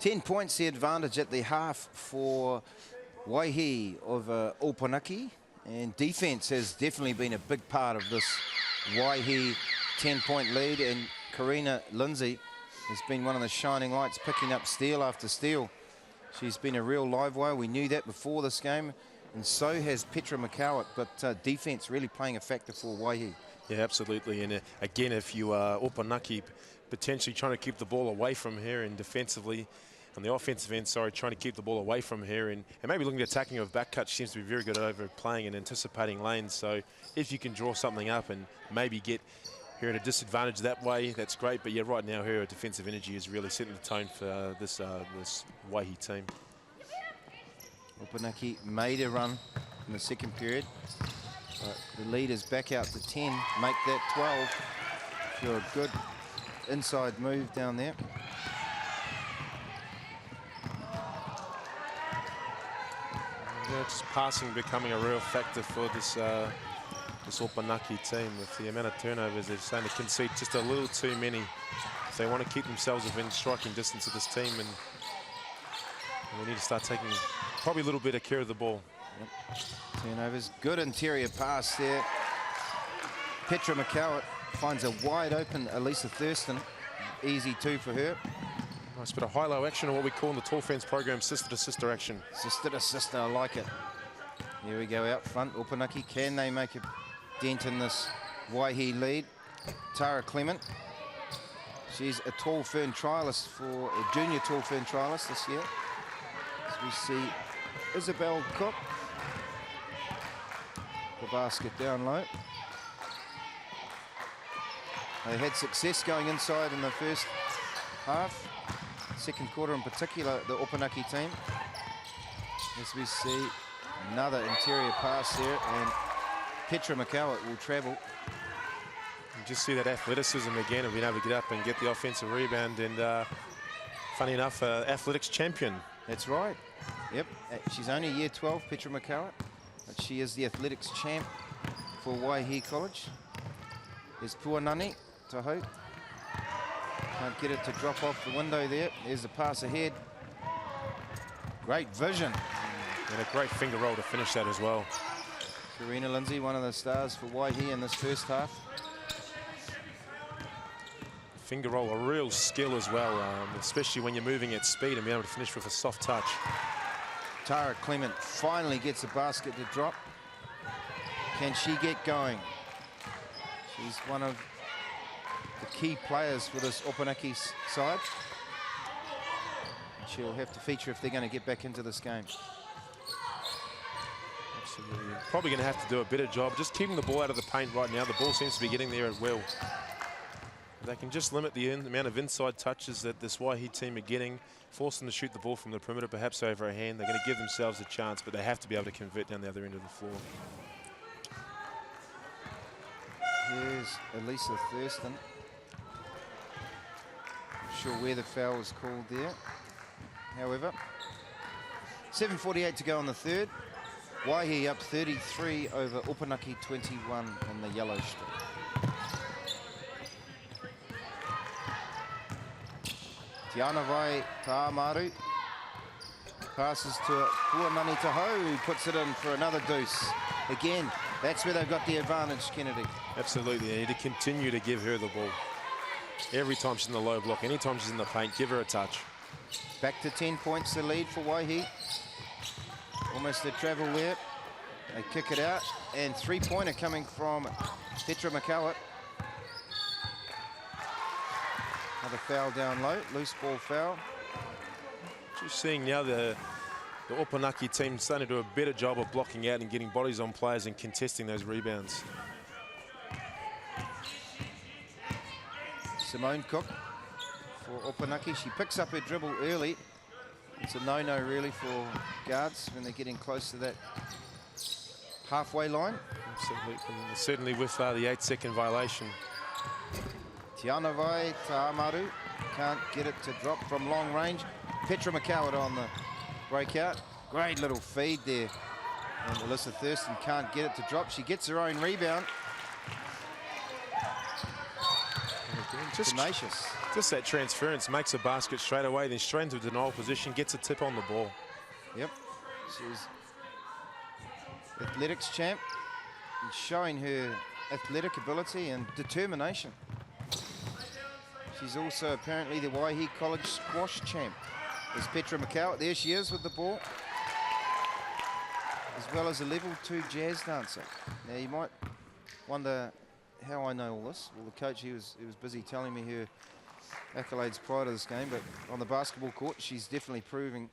A: 10 points the advantage at the half for Waihi of Opunake. And defence has definitely been a big part of this Waihi 10-point lead. And Karina Lindsay has been one of the shining lights, picking up steal after steal. She's been a real live wire. We knew that before this game. And so has Petra McCowett. But defence really playing a factor for Waihi.
B: Yeah, absolutely. And again, if you are Opunake, potentially trying to keep the ball away from here, and defensively, on the offensive end, sorry, trying to keep the ball away from here, and maybe looking at attacking of back cut. She seems to be very good at overplaying and anticipating lanes. So if you can draw something up and maybe get her at a disadvantage that way, that's great. But yeah, right now her defensive energy is really setting the tone for this Waihi team.
A: Opunake made a run in the second period. The lead is back out to 10. Make that 12. For a good inside move down there.
B: Yeah, just passing becoming a real factor for this this Opunake team. With the amount of turnovers, they're starting to concede just a little too many. If they want to keep themselves within striking distance of this team, and they need to start taking probably a little bit of care of the ball.
A: Yep. Turnovers. Good interior pass there. Petra McCowett finds a wide open Elisa Thurston. Easy two for her.
B: Nice bit of high-low action, or what we call in the tall fence program, sister-to-sister action.
A: Sister-to-sister, I like it. Here we go out front. Opunake, can they make a dent in this Waihi lead? Tara Clement. She's a tall fern trialist for a junior tall fern trialist this year. As we see Isabel Cook. The basket down low. They had success going inside in the first half. Second quarter in particular, the Opunake team. As we see another interior pass there, and Petra McCowett will travel.
B: You just see that athleticism again of being able to get up and get the offensive rebound. And funny enough, athletics champion.
A: That's right. Yep, she's only year 12, Petra McCowett, but she is the athletics champ for Waihi College. There's Puanani Tahoe. Can't get it to drop off the window there. There's the pass ahead. Great vision.
B: And a great finger roll to finish that as well.
A: Karina Lindsay, one of the stars for Waihi in this first half.
B: Finger roll, a real skill as well, especially when you're moving at speed and being able to finish with a soft touch.
A: Tara Clement finally gets a basket to drop. Can she get going? She's one of the key players for this Opunake side. She'll have to feature if they're going to get back into this game.
B: Absolutely. Probably going to have to do a better job just keeping the ball out of the paint right now. The ball seems to be getting there at will. If they can just limit the amount of inside touches that this Waihi team are getting, force them to shoot the ball from the perimeter, perhaps over a hand. They're going to give themselves a chance, but they have to be able to convert down the other end of the floor.
A: Here's Elisa Thurston. Not sure where the foul was called there. However, 7:48 to go on the third. Waihi up 33 over Opunake 21 in the yellow strip. Tianavai Ta'amaru passes to Puanani Tahoe, who puts it in for another deuce. Again, that's where they've got the advantage, Kennedy.
B: Absolutely, they need to continue to give her the ball. Every time she's in the low block, anytime she's in the paint, give her a touch.
A: Back to 10 points the lead for Waihi. Almost a travel there. They kick it out, and three-pointer coming from Petra McCowett. Another foul down low, loose ball foul.
B: Just seeing now the Opunake team starting to do a better job of blocking out and getting bodies on players and contesting those rebounds.
A: Simone Cook for Opunake. She picks up her dribble early. It's a no-no really for guards when they're getting close to that halfway line.
B: Absolutely, certainly with the 8-second violation.
A: Tianavai Ta'amaru can't get it to drop from long range. Petra McCowett on the breakout. Great little feed there. And Alyssa Thurston can't get it to drop. She gets her own rebound.
B: Just
A: tenacious.
B: Just that transference makes a basket straight away, then straight into denial position, gets a tip on the ball.
A: Yep. She's athletics champ and showing her athletic ability and determination. She's also apparently the Waihi College squash champ. There's Petra Macau. There she is with the ball. As well as a level 2 jazz dancer. Now you might wonder how I know all this. Well, the coach, he was busy telling me her accolades prior to this game, but on the basketball court, she's definitely proving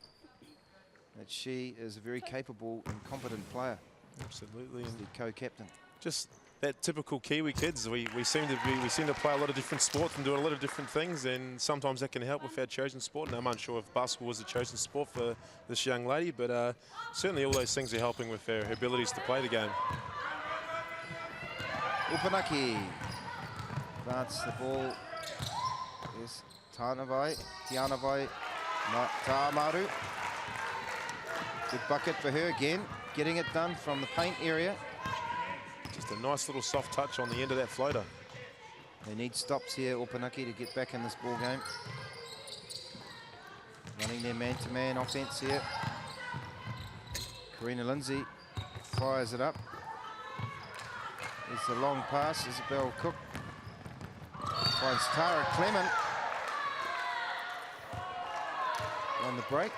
A: that she is a very capable and competent player.
B: Absolutely.
A: As the co-captain.
B: Just that typical Kiwi kids. We seem to play a lot of different sports and do a lot of different things, and sometimes that can help with our chosen sport. And I'm unsure if basketball was the chosen sport for this young lady, but certainly all those things are helping with her abilities to play the game.
A: Opunake plants the ball. Yes, Tianavai Ta'amaru. Good bucket for her again, getting it done from the paint area.
B: Just a nice little soft touch on the end of that floater.
A: They need stops here, Opunake, to get back in this ball game. Running their man-to-man offense here. Karina Lindsay fires it up. There's the long pass, Isabel Cook finds Tara Clement on the break.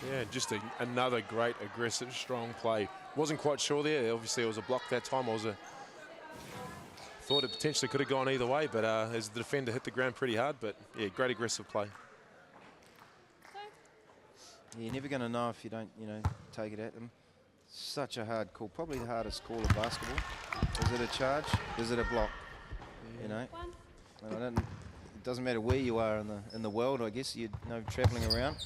B: Yeah, just another great, aggressive, strong play. Wasn't quite sure there. Obviously, it was a block that time. Thought it potentially could have gone either way, but as the defender hit the ground pretty hard. But yeah, great aggressive play.
A: You're never going to know if you don't, take it at them. Such a hard call, probably the hardest call of basketball. Is it a charge? Is it a block?
B: Yeah.
A: And it doesn't matter where you are in the world, I guess, traveling around.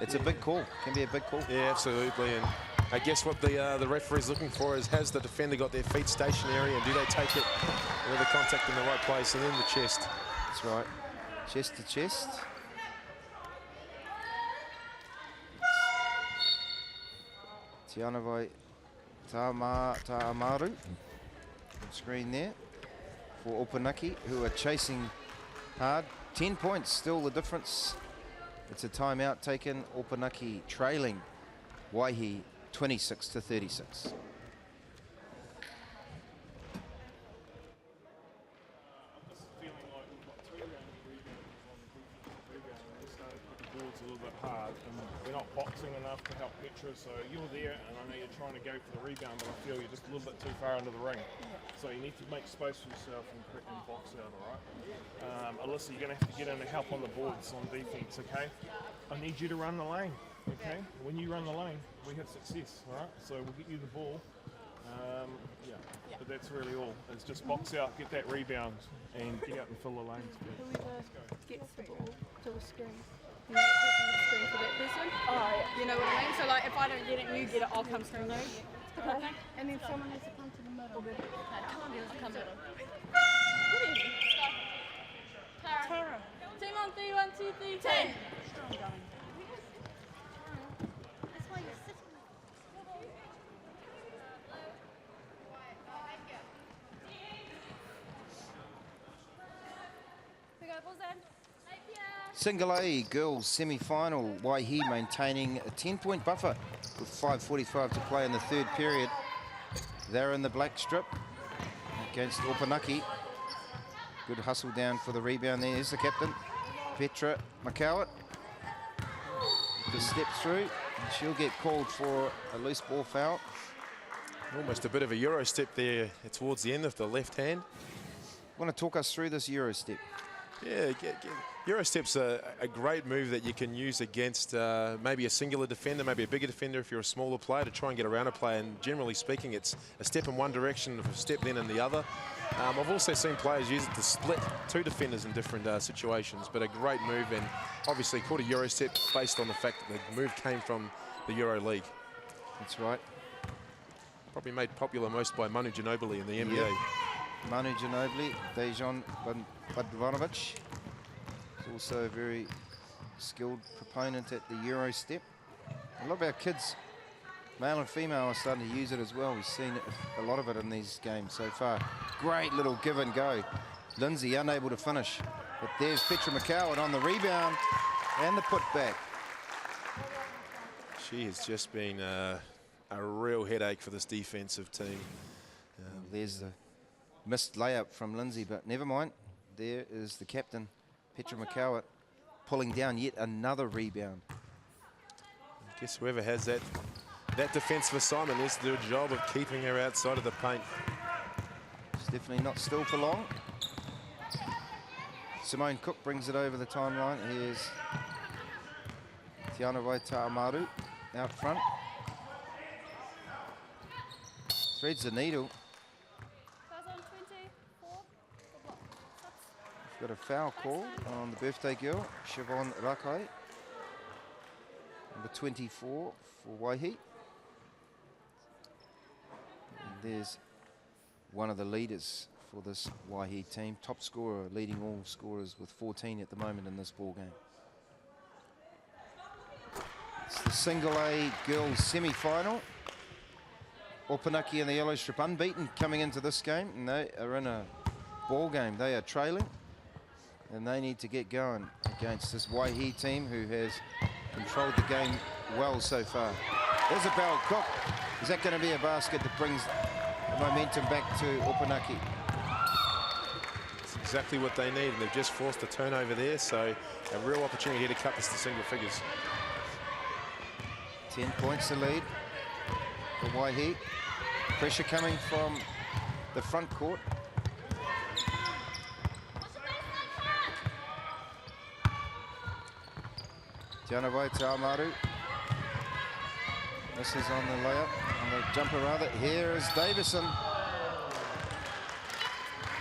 A: It's a big call. Can be a big call.
B: Yeah, absolutely. And I guess what the referee's looking for is, has the defender got their feet stationary, and do they take it with the contact in the right place, and then the chest.
A: That's right. Chest to chest. Tianavai Ta'amaru on screen there for Opunake, who are chasing hard. 10 points still the difference. It's a timeout taken. Opunake trailing Waihi 26-36.
D: A little bit hard, and we're not boxing enough to help Petra, so you're there and I know you're trying to go for the rebound, but I feel you're just a little bit too far under the ring. So you need to make space for yourself and box out, all right? Alyssa, you're going to have to get in and help on the boards on defense, okay? I need you to run the lane, okay? When you run the lane, we have success, all right? So we'll get you the ball. But that's really all. It's just box out, get that rebound, and get out and fill the lanes.
F: Whoever gets the ball to the screen, and that person will screen for that person. Oh, yeah. You know what I mean? So, like, if I don't get it and you get it, I'll come screen you. Okay. And then someone has to come to the middle. Okay. Come on, middle. Tara. Team on 3, 1, 2, 3, 10. Strong going. That's why you're sitting.
A: Single A girls semi-final. Waihi maintaining a 10-point buffer with 5:45 to play in the third period. They're in the black strip against Opunake. Good hustle down for the rebound there. Here's the captain, Petra Macau. Just steps through, and she'll get called for a loose ball foul.
B: Almost a bit of a Euro step there towards the end of the left hand.
A: Want to talk us through this Euro step?
B: Yeah, Eurostep's a great move that you can use against maybe a singular defender, maybe a bigger defender if you're a smaller player, to try and get around a player. And generally speaking, it's a step in one direction, a step then in the other. I've also seen players use it to split two defenders in different situations, but a great move, and obviously called a Eurostep based on the fact that the move came from the Euro League.
A: That's right.
B: Probably made popular most by Manu Ginobili in the NBA.
A: Yep. Manu Ginobili, Dejan Badvanovic. Also a very skilled proponent at the Euro step. A lot of our kids, male and female, are starting to use it as well. We've seen a lot of it in these games so far. Great little give and go Lindsay unable to finish. But there's Petra McCowart on the rebound and the putback.
B: She has just been a real headache for this defensive team.
A: There's the missed layup from Lindsay, but never mind. There is the captain, Petra McCowart, pulling down yet another rebound.
B: I guess whoever has that defensive assignment needs to do a job of keeping her outside of the paint.
A: She's definitely not still for long. Simone Cook brings it over the timeline. Here's Tiana Waita'amaru out front. Threads the needle. We've got a foul call on the birthday girl, Siobhan Rakai. Number 24 for Waihi. And there's one of the leaders for this Waihi team. Top scorer, leading all scorers with 14 at the moment in this ball game. It's the single A girls semi-final. Opunake and the yellow strip unbeaten coming into this game, and they are in a ball game. They are trailing, and they need to get going against this Waihi team who has controlled the game well so far. There's a barrel Cook. Is that going to be a basket that brings the momentum back to Opunake?
B: It's exactly what they need, and they've just forced a turnover there, so a real opportunity here to cut this to single figures.
A: 10 points to lead for Waihi. Pressure coming from the front court. Tiana Waita'amaru misses on the layup, on the jumper rather. Here is Davison.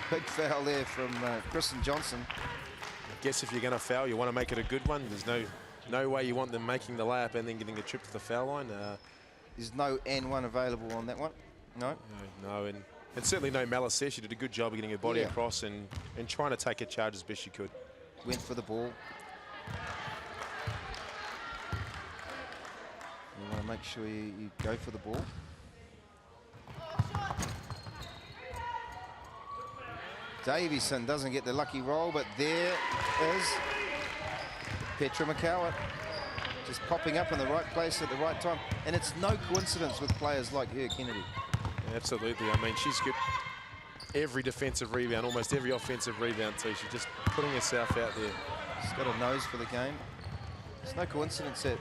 A: Big foul there from Kristen Johnson.
B: I guess if you're going to foul, you want to make it a good one. There's no way you want them making the layup and then getting a trip to the foul line.
A: There's no N1 available on that one. No.
B: No, and certainly no malice there. She did a good job of getting her body across and trying to take a charge as best she could.
A: Went for the ball. You want to make sure you go for the ball. Davison doesn't get the lucky roll, but there is Petra McCowart just popping up in the right place at the right time. And it's no coincidence with players like her, Kennedy.
B: Absolutely. I mean, she's got every defensive rebound, almost every offensive rebound too. She's just putting herself out there.
A: She's got a nose for the game. It's no coincidence that,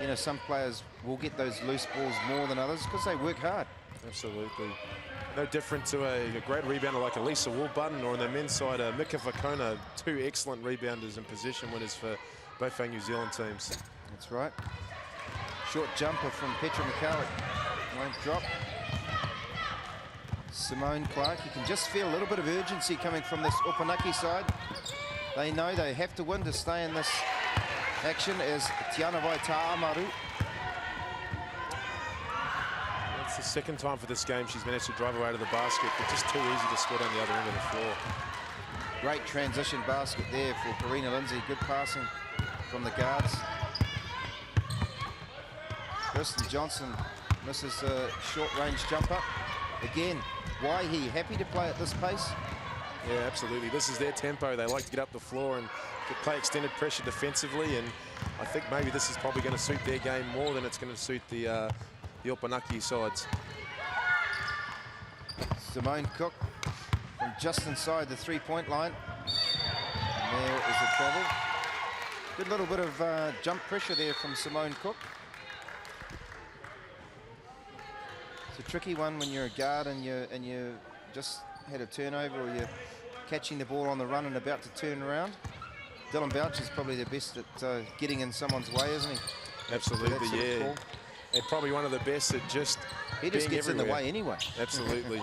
A: you know, some players will get those loose balls more than others because they work hard.
B: Absolutely. No different to a great rebounder like Elisa Woolbutton, or on the men's side, Mika Vakona, two excellent rebounders and position winners for both our New Zealand teams.
A: That's right. Short jumper from Petra McCowart. Won't drop. Simone Clark, you can just feel a little bit of urgency coming from this Opunake side. They know they have to win to stay in this action as Tiana Waita'amaru.
B: It's the second time for this game she's managed to drive her way to the basket, but just too easy to score down the other end of the floor.
A: Great transition basket there for Karina Lindsay. Good passing from the guards. Kristen Johnson misses a short-range jumper. Again, Waihi happy to play at this pace.
B: Yeah, absolutely. This is their tempo. They like to get up the floor and play extended pressure defensively, and I think maybe this is probably going to suit their game more than it's going to suit the Opunake sides.
A: Simone Cook from just inside the three-point line. And there is a travel. Good little bit of jump pressure there from Simone Cook. It's a tricky one when you're a guard and you just had a turnover, or you're catching the ball on the run and about to turn around. Dylan Boucher is probably the best at getting in someone's way, isn't he?
B: Absolutely, yeah. And probably one of the best at just
A: he just gets
B: everywhere.
A: In the way anyway.
B: Absolutely.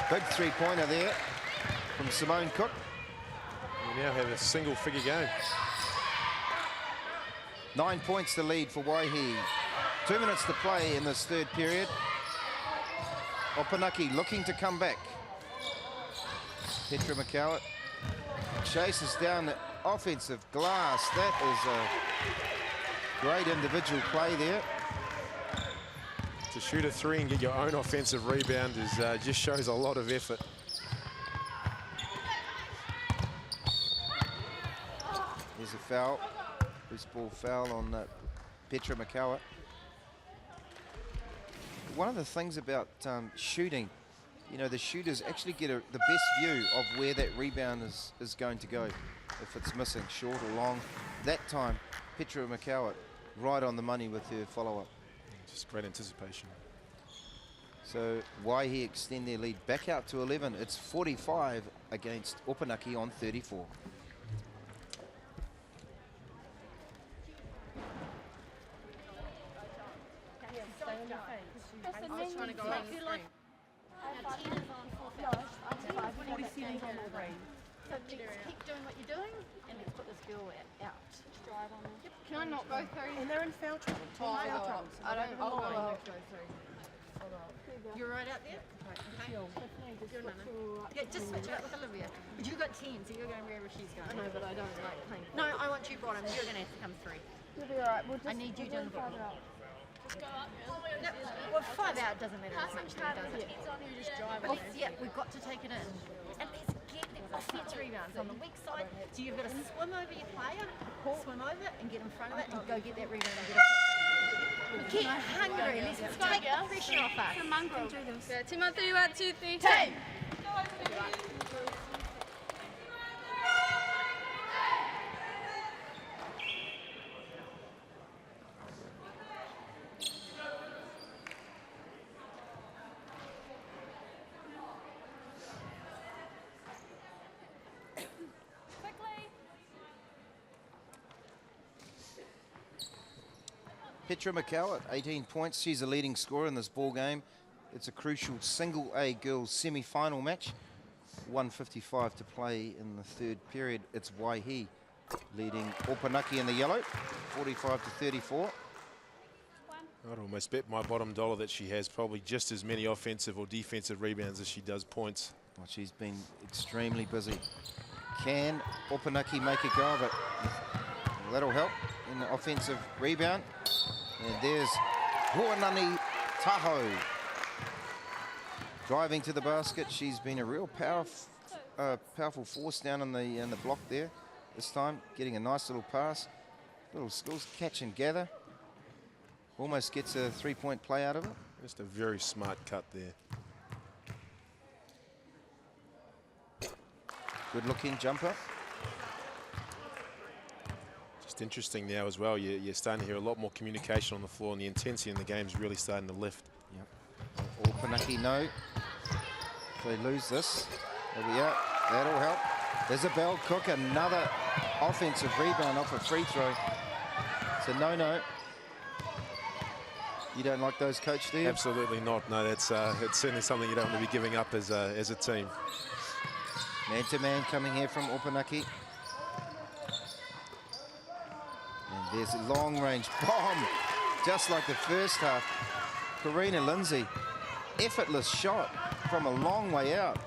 A: Big three-pointer there from Simone Cook.
B: We now have a single-figure game.
A: 9 points to lead for Waihi. 2 minutes to play in this third period. Opunake looking to come back. Petra McCowart chases down the offensive glass. That is a great individual play there.
B: To shoot a three and get your own offensive rebound is just shows a lot of effort.
A: There's a foul. Loose ball foul on Petra Makawa. One of the things about shooting, you know, the shooters actually get the best view of where that rebound is going to go. If it's missing, short or long. That time, Petra Makawa right on the money with her follow-up.
B: Just great anticipation.
A: So Waihi extend their lead back out to 11. It's 45 against Opunake on 34.
E: I was trying to go on the screen.
C: So keep doing what you're doing, and let's put this girl out.
F: Yep. Can I not go through?
E: And they're in foul trouble.
F: Oh,
E: Foul trouble. So
F: I don't. I'll go.
E: You're right out there? Okay. You're none. Yeah, just switch it up with Olivia. But you've got 10, so you're going wherever she's going.
F: I know, but I don't like playing.
E: No, I want you bottom. You're going to have to come through.
F: You'll be alright. We'll just.
E: I need you doing the bottom.
C: Just go up.
E: No, well, 5 out doesn't matter as much, then, does it?
C: You just drive
E: Well,
C: it.
E: yeah, we've got to take it in. And let's get the offense rebounds on the weak side. So you've got to swim over your player, swim over and get in front of it and go get that rebound and get it. Get hungry. Let's take the pressure off us.
C: Come on, can do this. Yeah, 2 on 3, 1, 2, 3.
E: Team.
A: Petra Makawa at 18 points. She's a leading scorer in this ball game. It's a crucial single A girls semi-final match. 1:55 to play in the third period. It's Waihi leading Opunake in the yellow, 45 to 34.
B: I'd almost bet my bottom dollar that she has probably just as many offensive or defensive rebounds as she does points.
A: Well, she's been extremely busy. Can Opunake make a go of it? That'll help in the offensive rebound. And there's Huanani Tahoe driving to the basket. She's been a real powerful force down in the block there. This time, getting a nice little pass, little skills, catch and gather. Almost gets a 3-point play out of it.
B: Just a very smart cut there.
A: Good looking jumper.
B: Just interesting now as well. You're starting to hear a lot more communication on the floor, and the intensity in the game is really starting to lift.
A: Yep. Opunake no. If they lose this, there we are. That'll help. Isabel Cook, another offensive rebound off a free throw. It's a no-no. You don't like those, Coach, do you?
B: Absolutely not. No, that's it's certainly something you don't want to be giving up as a team.
A: Man-to-man coming here from Opunake. And there's a long-range bomb, just like the first half. Karina Lindsay, effortless shot from a long way out.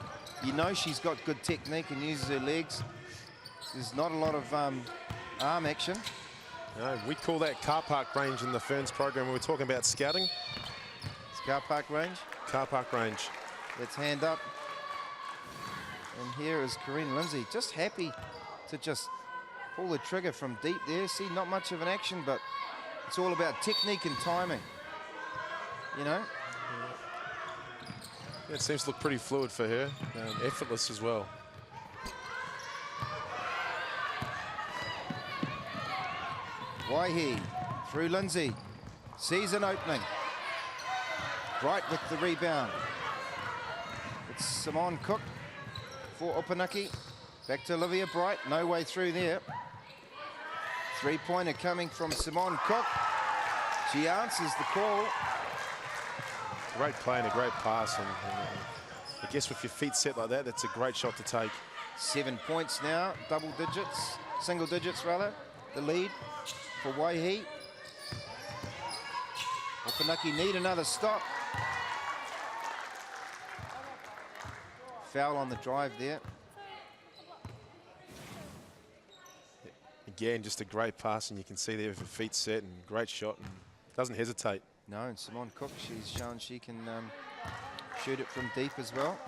A: You know she's got good technique and uses her legs. There's not a lot of arm action.
B: No, we call that car park range in the Ferns program when we're talking about scouting.
A: It's car park range.
B: Car park range.
A: Let's hand up. And here is Karina Lindsay, just happy to just pull the trigger from deep there. See, not much of an action, but it's all about technique and timing. You know?
B: It seems to look pretty fluid for her, effortless as well.
A: Waihi through Lindsay, sees an opening. Bright with the rebound. It's Simone Cook for Opunake. Back to Olivia Bright, no way through there. Three-pointer coming from Simone Cook. She answers the call.
B: Great play and a great pass, and I guess with your feet set like that, that's a great shot to take.
A: 7 points now, single digits rather, the lead for Waihi. Opunake need another stop. Foul on the drive there.
B: Again, just a great pass, and you can see there with her feet set, and great shot, and doesn't hesitate.
A: No, and Simone Cook, she's shown she can shoot it from deep as well.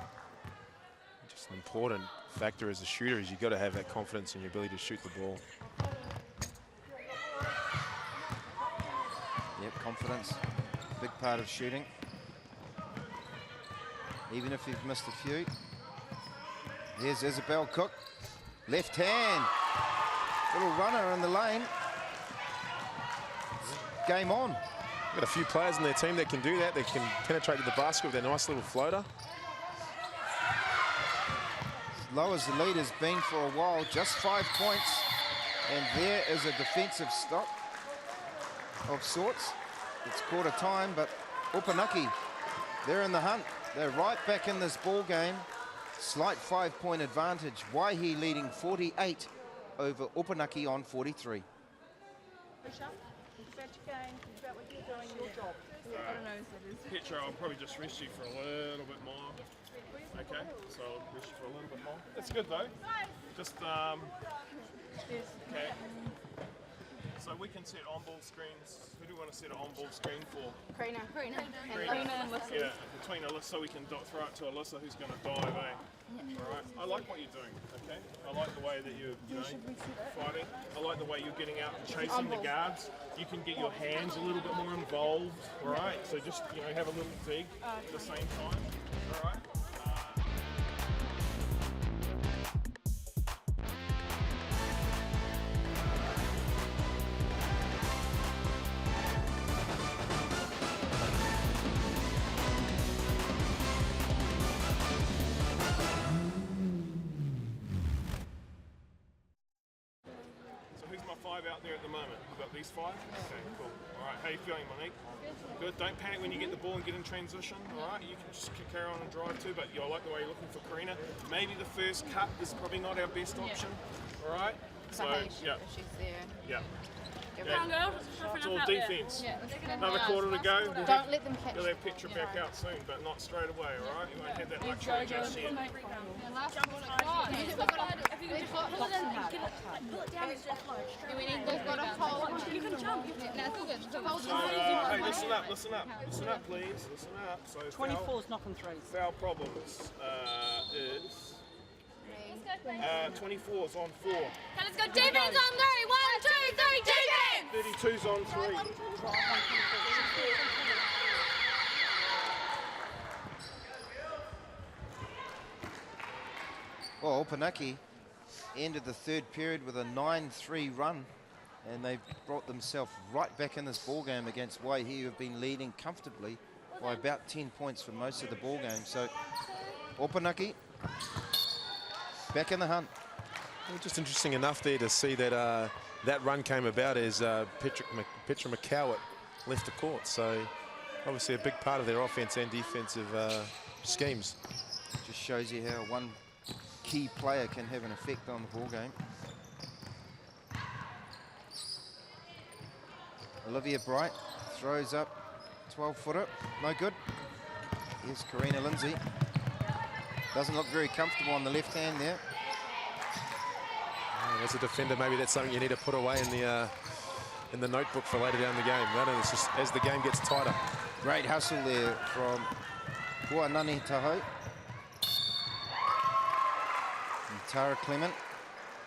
B: Just an important factor as a shooter is you've got to have that confidence in your ability to shoot the ball.
A: Yep, confidence, big part of shooting. Even if you've missed a few. Here's Isabel Cook, left hand. Little runner in the lane. Game on.
B: Got a few players in their team that can do that. They can penetrate to the basket with their nice little floater.
A: As low as the lead has been for a while, just 5 points. And there is a defensive stop of sorts. It's quarter time, but Opunake, they're in the hunt. They're right back in this ball game. Slight 5-point advantage. Waihi leading 48 over Opunake on 43.
D: Petra, I'll probably just rest you for a little bit more. Okay, so I'll rest you for a little bit more. That's good though. Just, okay. So we can set on-ball screens. Who do we want to set an on-ball screen for?
F: Karina.
D: Karina.
F: And Alyssa.
D: Yeah, between Alyssa, so we can throw it to Alyssa who's going to dive, eh? All right. I like what you're doing, okay? I like the way that you're fighting. I like the way you're getting out and chasing the guards. You can get your hands a little bit more involved, all right? So just, have a little dig at the same time, all right? Out there at the moment. We've got these 5. Okay, cool. All right, how you feeling, Monique? Good. Don't panic when you get the ball and get in transition. All right, you can just carry on and drive too. But I like the way you're looking for Karina. Maybe the first cut is probably not our best option. All right. So yeah.
F: She's there.
D: Yeah.
C: Yeah.
D: It's all defense.
C: Yeah.
D: Another quarter to go.
F: Don't let them catch.
D: You'll have Petra back out soon, but not straight away. All right. You won't have that luxury just yet.
F: They've got a hole.
C: You can jump.
D: Hey, listen up, please. Listen up. So
E: 24's knocking threes.
D: Foul problems is 24's on 4.
C: Okay, let's go. Defense on 3. 1, 2, 3. Defense.
D: 32's on 3.
A: Well, Opunake ended the third period with a 9-3 run, and they've brought themselves right back in this ball game against Waihi, who have been leading comfortably by about 10 points for most of the ball game. So Opunake back in the hunt.
B: Well, just interesting enough there to see that that run came about as Petra McCowett left the court. So obviously a big part of their offense and defensive schemes.
A: Just shows you how one key player can have an effect on the ball game. Olivia Bright throws up 12-footer, no good. Here's Karina Lindsay. Doesn't look very comfortable on the left hand there.
B: As a defender, maybe that's something you need to put away in the notebook for later down the game. It's just as the game gets tighter.
A: Great hustle there from Puanani Taho. And Tara Clement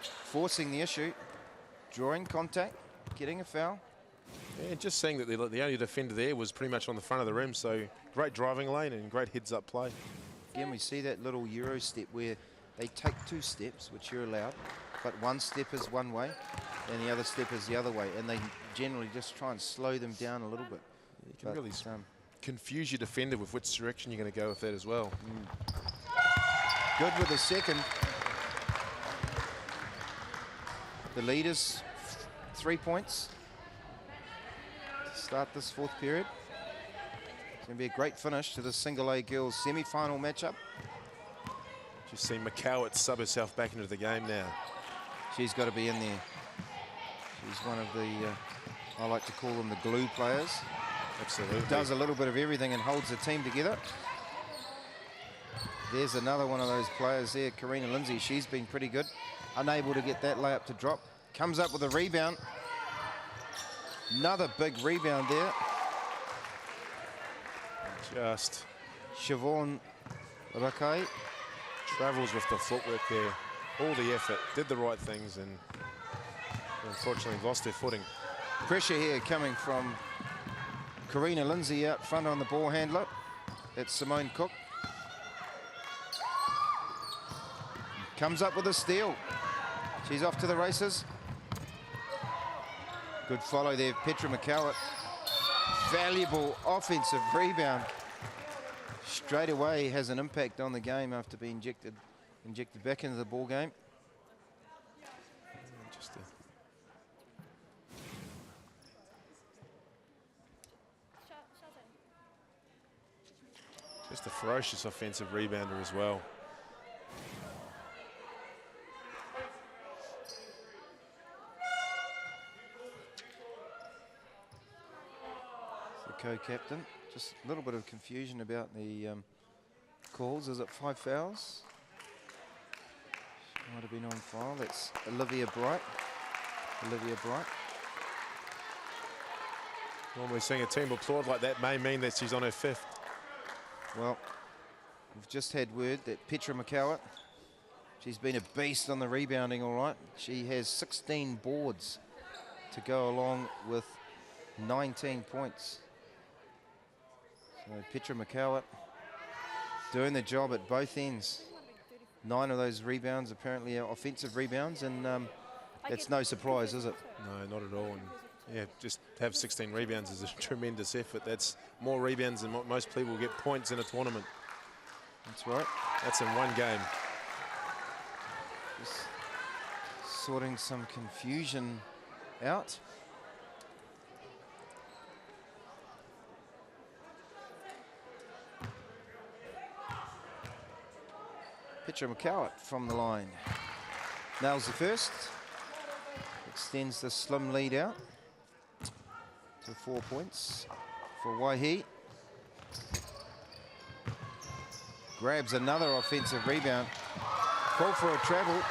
A: forcing the issue, drawing contact, getting a foul.
B: Yeah, just seeing that the only defender there was pretty much on the front of the rim, so great driving lane and great heads-up play.
A: Again, we see that little Euro step where they take 2 steps, which you're allowed, but one step is one way and the other step is the other way, and they generally just try and slow them down a little bit.
B: You can really confuse your defender with which direction you're going to go with that as well.
A: Good with the second. The leaders 3 points to start this 4th period. It's going to be a great finish to the single A girls semi-final matchup.
B: Just see McCowett sub herself back into the game now.
A: She's got to be in there. She's one of the, I like to call them the glue players.
B: Absolutely.
A: Does a little bit of everything and holds the team together. There's another one of those players there, Karina Lindsay. She's been pretty good. Unable to get that layup to drop. Comes up with a rebound. Another big rebound there.
B: Just
A: Siobhan Rakai.
B: travels with the footwork there. All the effort, did the right things, and unfortunately lost their footing.
A: Pressure here coming from Karina Lindsay out front on the ball handler. It's Simone Cook. Comes up with a steal. She's off to the races. Good follow there, Petra McCallett. Valuable offensive rebound. Straight away has an impact on the game after being injected back into the ball game.
B: Just a ferocious offensive rebounder as well.
A: The co-captain. Just a little bit of confusion about the calls. Is it 5 fouls? She might have been on file. That's Olivia Bright.
B: Normally seeing a team applaud like that may mean that she's on her 5th.
A: Well, we've just had word that Petra McCallett, she's been a beast on the rebounding, all right. She has 16 boards to go along with 19 points. So Petra McCallett doing the job at both ends. 9 of those rebounds apparently are offensive rebounds, and that's no surprise, is it?
B: No, not at all. And yeah, just have 16 rebounds is a tremendous effort. That's more rebounds than what most people get points in a tournament.
A: That's right.
B: That's in one game.
A: Just sorting some confusion out. Petra McCallett from the line. Nails the first. Extends the slim lead out to 4 points for Waihi. Grabs another offensive rebound. Call for a travel.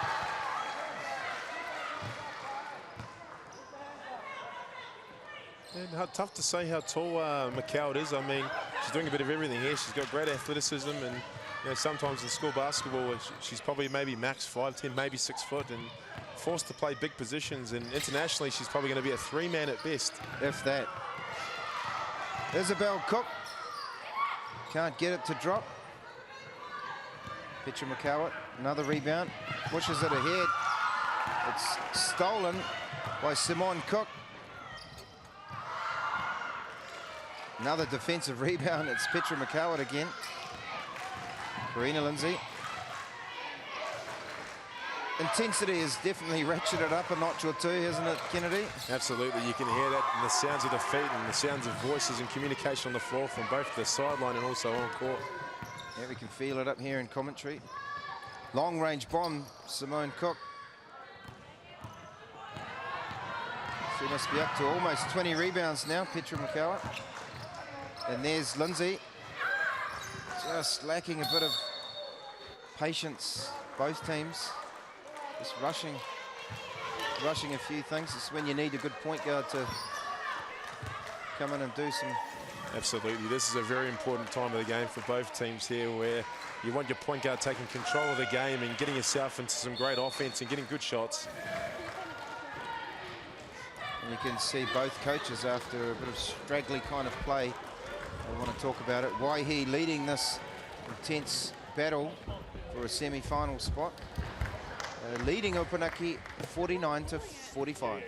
B: And tough to say how tall McCallett is. I mean, she's doing a bit of everything here. She's got great athleticism, and you know, sometimes in school basketball, she's probably maybe max 5'10", maybe 6 foot, and forced to play big positions. And internationally, she's probably going to be a 3-man at best.
A: If that. Isabel Cook can't get it to drop. Petra McCallett, another rebound, pushes it ahead. It's stolen by Simone Cook. Another defensive rebound. It's Petra McCallett again. Karina Lindsay. Intensity has definitely ratcheted up a notch or two, hasn't it, Kennedy?
B: Absolutely, you can hear that in the sounds of the feet and the sounds of voices and communication on the floor from both the sideline and also on court.
A: Yeah, we can feel it up here in commentary. Long range bomb, Simone Cook. She must be up to almost 20 rebounds now, Petra McCallett. And there's Lindsay. Just lacking a bit of patience, both teams. Just rushing a few things. It's when you need a good point guard to come in and do some.
B: Absolutely, this is a very important time of the game for both teams here, where you want your point guard taking control of the game and getting yourself into some great offense and getting good shots.
A: And you can see both coaches after a bit of straggly kind of play. I want to talk about it. Waihi leading this intense battle for a semi-final spot. Leading Opunake 49-45.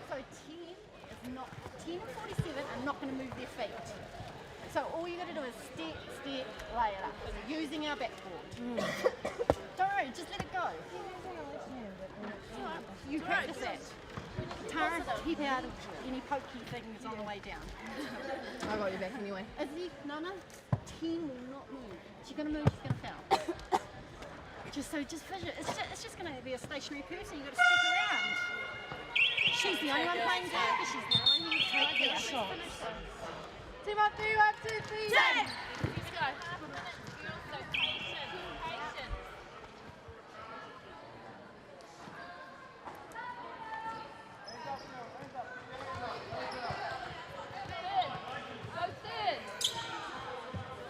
E: So 10 and 47 are not going to move their feet. So all you got to do is step, lay it up. So using our backboard. Don't worry, just let it go. You practice that. Tara, keep out of any pokey things on the way down.
F: I got you back anyway.
E: No. 10 will not move. She's going to move, she's going to foul. just vision. It's just going to be a stationary person. You've got to stick around. She's the only one playing poker. She's the only one who's taking a shot.
F: Team up, 3, 1, 2, 3, 10!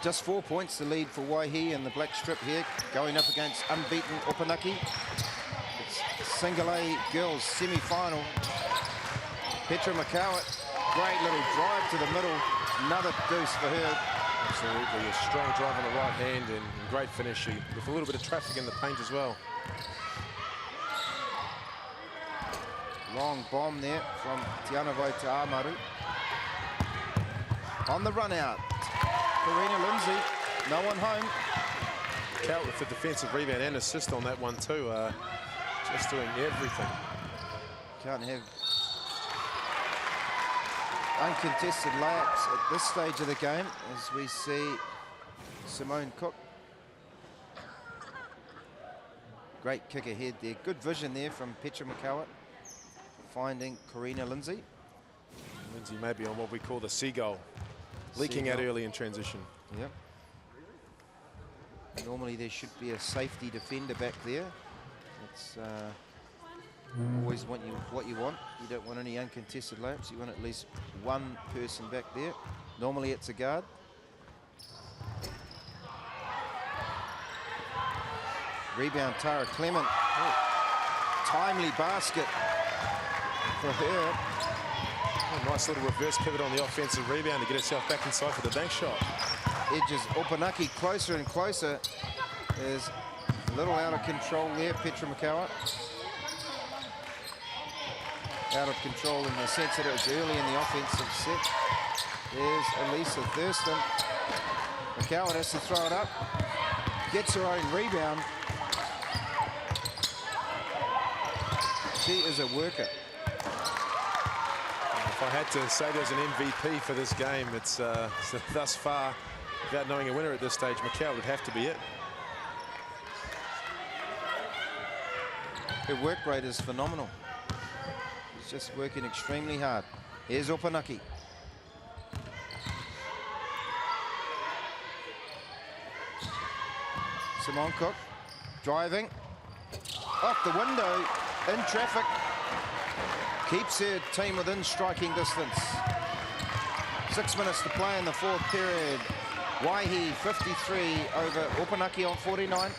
A: Just 4 points to lead for Waihi in the black strip here, going up against unbeaten Opunake. It's single A girls semi-final. Petra McCowett, great little drive to the middle. Another deuce for her.
B: Absolutely, a strong drive on the right hand and great finish with a little bit of traffic in the paint as well.
A: Long bomb there from Tianavai Te Amaru. On the run out, Karina Lindsay, no one home.
B: Count with the defensive rebound and assist on that one too. Just doing everything.
A: Can't have uncontested layups at this stage of the game as we see Simone Cook. Great kick ahead there. Good vision there from Petra McCowett, finding Karina Lindsay.
B: Lindsay may be on what we call the seagull, leaking out early in transition.
A: Yep. Normally there should be a safety defender back there. It's always what you want. You don't want any uncontested layups. You want at least one person back there. Normally it's a guard. Rebound, Tara Clement. Oh, timely basket for her.
B: Oh, nice little reverse pivot on the offensive rebound to get herself back inside for the bank shot.
A: Edges Opunake closer and closer. There's a little out of control there, Petra McCowett. Out of control in the sense that it was early in the offensive set. There's Elisa Thurston. McCowett has to throw it up. Gets her own rebound. She is a worker.
B: If I had to say there's an MVP for this game, it's thus far, without knowing a winner at this stage, McCowett would have to be it.
A: Her work rate is phenomenal. She's just working extremely hard. Here's Opunake. Simone Cook driving off the window in traffic. Keeps her team within striking distance. 6 minutes to play in the fourth period. Waihi 53 over Opunake on 49.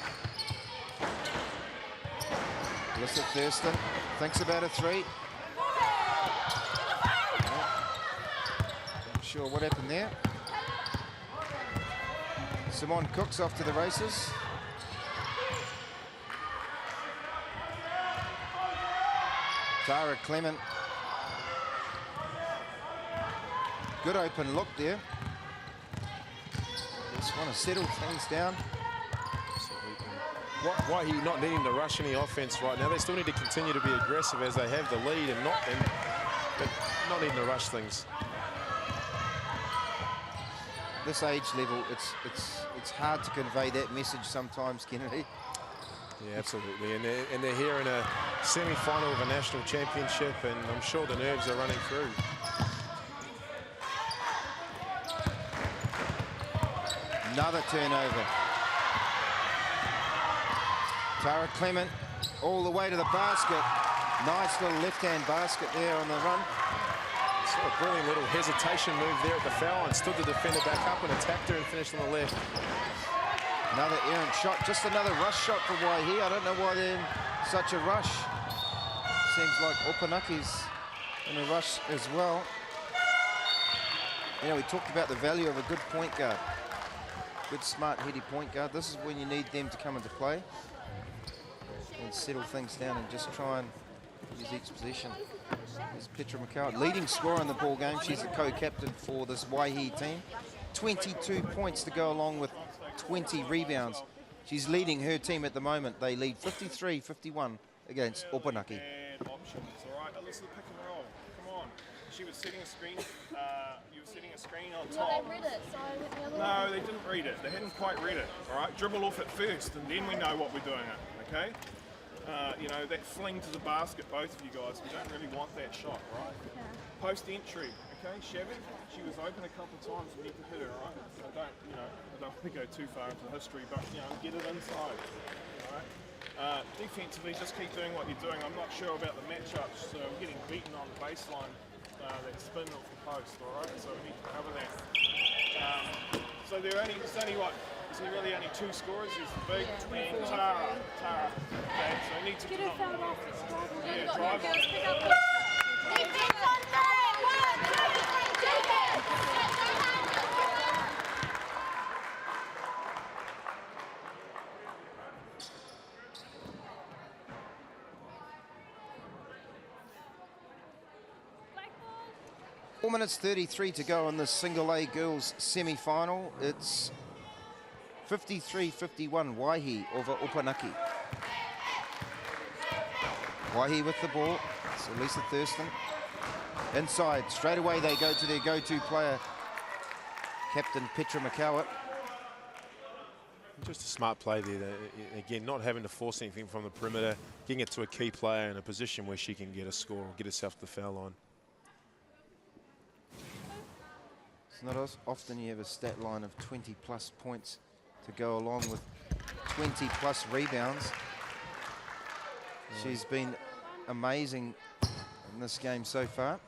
A: Alyssa Thurston thinks about a three. Not sure what happened there. Simone Cook's off to the races. Tara Clement. Good open look there. Just want to settle things down.
B: Waihi not needing to rush any offense right now. They still need to continue to be aggressive as they have the lead but not needing to rush things.
A: This age level, it's hard to convey that message sometimes, Kennedy.
B: Yeah, absolutely. And they're here in a semi-final of a national championship, and I'm sure the nerves are running through.
A: Another turnover. Tara Clement all the way to the basket. Nice little left-hand basket there on the run.
B: Saw a brilliant little hesitation move there at the foul and stood the defender back up and attacked her and finished on the left.
A: Another errant shot, just another rush shot for Waihi. I don't know why they're in such a rush. Seems like Opunake's in a rush as well. You know, we talked about the value of a good point guard. Good, smart, heady point guard. This is when you need them to come into play and settle things down and just try and use each possession. There's Petra McCowett, leading scorer in the ball game. She's the co-captain for this Waihi team. 22 points to go along with 20 rebounds. She's leading her team at the moment. They lead 53-51 against Opunake.
D: Options, all right. Alyssa, pick and roll. Come on. She was setting a screen. You were setting a screen on top.
C: No, they read it, so I went the other way.
D: No, they didn't read it. They hadn't quite read it. All right. Dribble off it first, and then we know what we're doing it. Okay. You know, that fling to the basket, both of you guys. We don't really want that shot, right?
C: Yeah.
D: Post entry. Okay, Chevy, she was open a couple of times. We need to hit her, right? So I don't want to go too far into history, but get it inside. All right. Defensively, just keep doing what you're doing. I'm not sure about the matchups, so we're getting beaten on the baseline. That spin off the post, all right? So we need to cover that. So there's really only 2 scorers. There's the big and Tara. Okay, so he needs to
C: Get her fouled off. It's driving.
D: Yeah,
C: Got
D: drive
C: girls,
D: on.
C: pick up the
E: Defense on 3! 1, 2, 3, defense!
C: black ball.
A: 4 minutes 33 to go in the single A girls semi-final. It's 53-51 Waihi over Opunake. Waihi with the ball. It's Elisa Thurston. Inside, straight away they go to their go-to player, Captain Petra McCowart.
B: Just a smart play there. Again, not having to force anything from the perimeter, getting it to a key player in a position where she can get a score or get herself to the foul line.
A: It's not as often you have a stat line of 20-plus points to go along with 20-plus rebounds. She's been amazing in this game so far.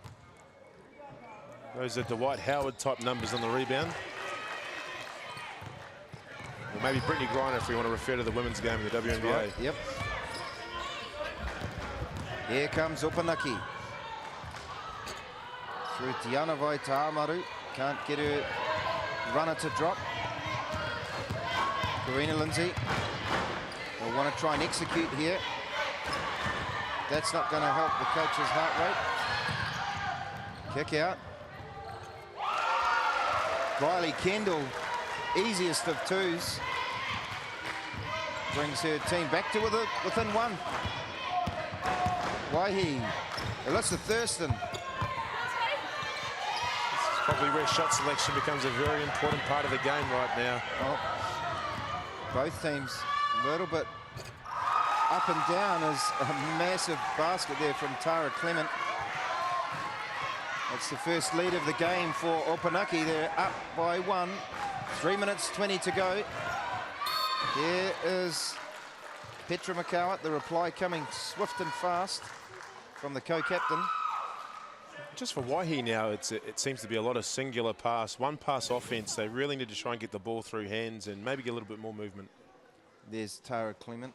B: Those are Dwight Howard type numbers on the rebound. Or maybe Brittany Griner if we want to refer to the women's game in the WNBA.
A: Right, yep. Here comes Opunake. Through Tiana Vaitamaru. Can't get her runner to drop. Karina Lindsay will want to try and execute here. That's not going to help the coach's heart rate. Kick out. Riley Kendall, easiest of twos. Brings her team back to within 1. Waihi, Elisa Thurston.
B: This is probably where shot selection becomes a very important part of the game right now.
A: Well, both teams a little bit up and down as a massive basket there from Tara Clement. That's the first lead of the game for Opunake. They're up by 1. 3 minutes 20 to go. Here is Petra McCowart. The reply coming swift and fast from the co-captain.
B: Just for Waihi now, it seems to be a lot of singular pass, one pass offense. They really need to try and get the ball through hands and maybe get a little bit more movement.
A: There's Tara Clement.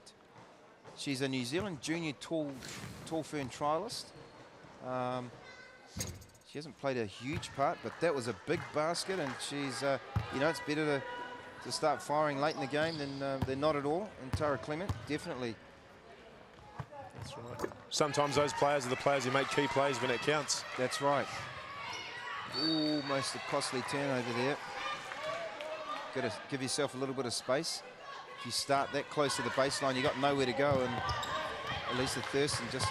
A: She's a New Zealand junior tall fern trialist. She hasn't played a huge part, but that was a big basket, and she's, you know, it's better to start firing late in the game than not at all. And Tara Clement, definitely.
B: That's right. Sometimes those players are the players who make key plays when it counts.
A: That's right. Almost a costly turnover there. Got to give yourself a little bit of space. If you start that close to the baseline, you got nowhere to go, and Elisa Thurston just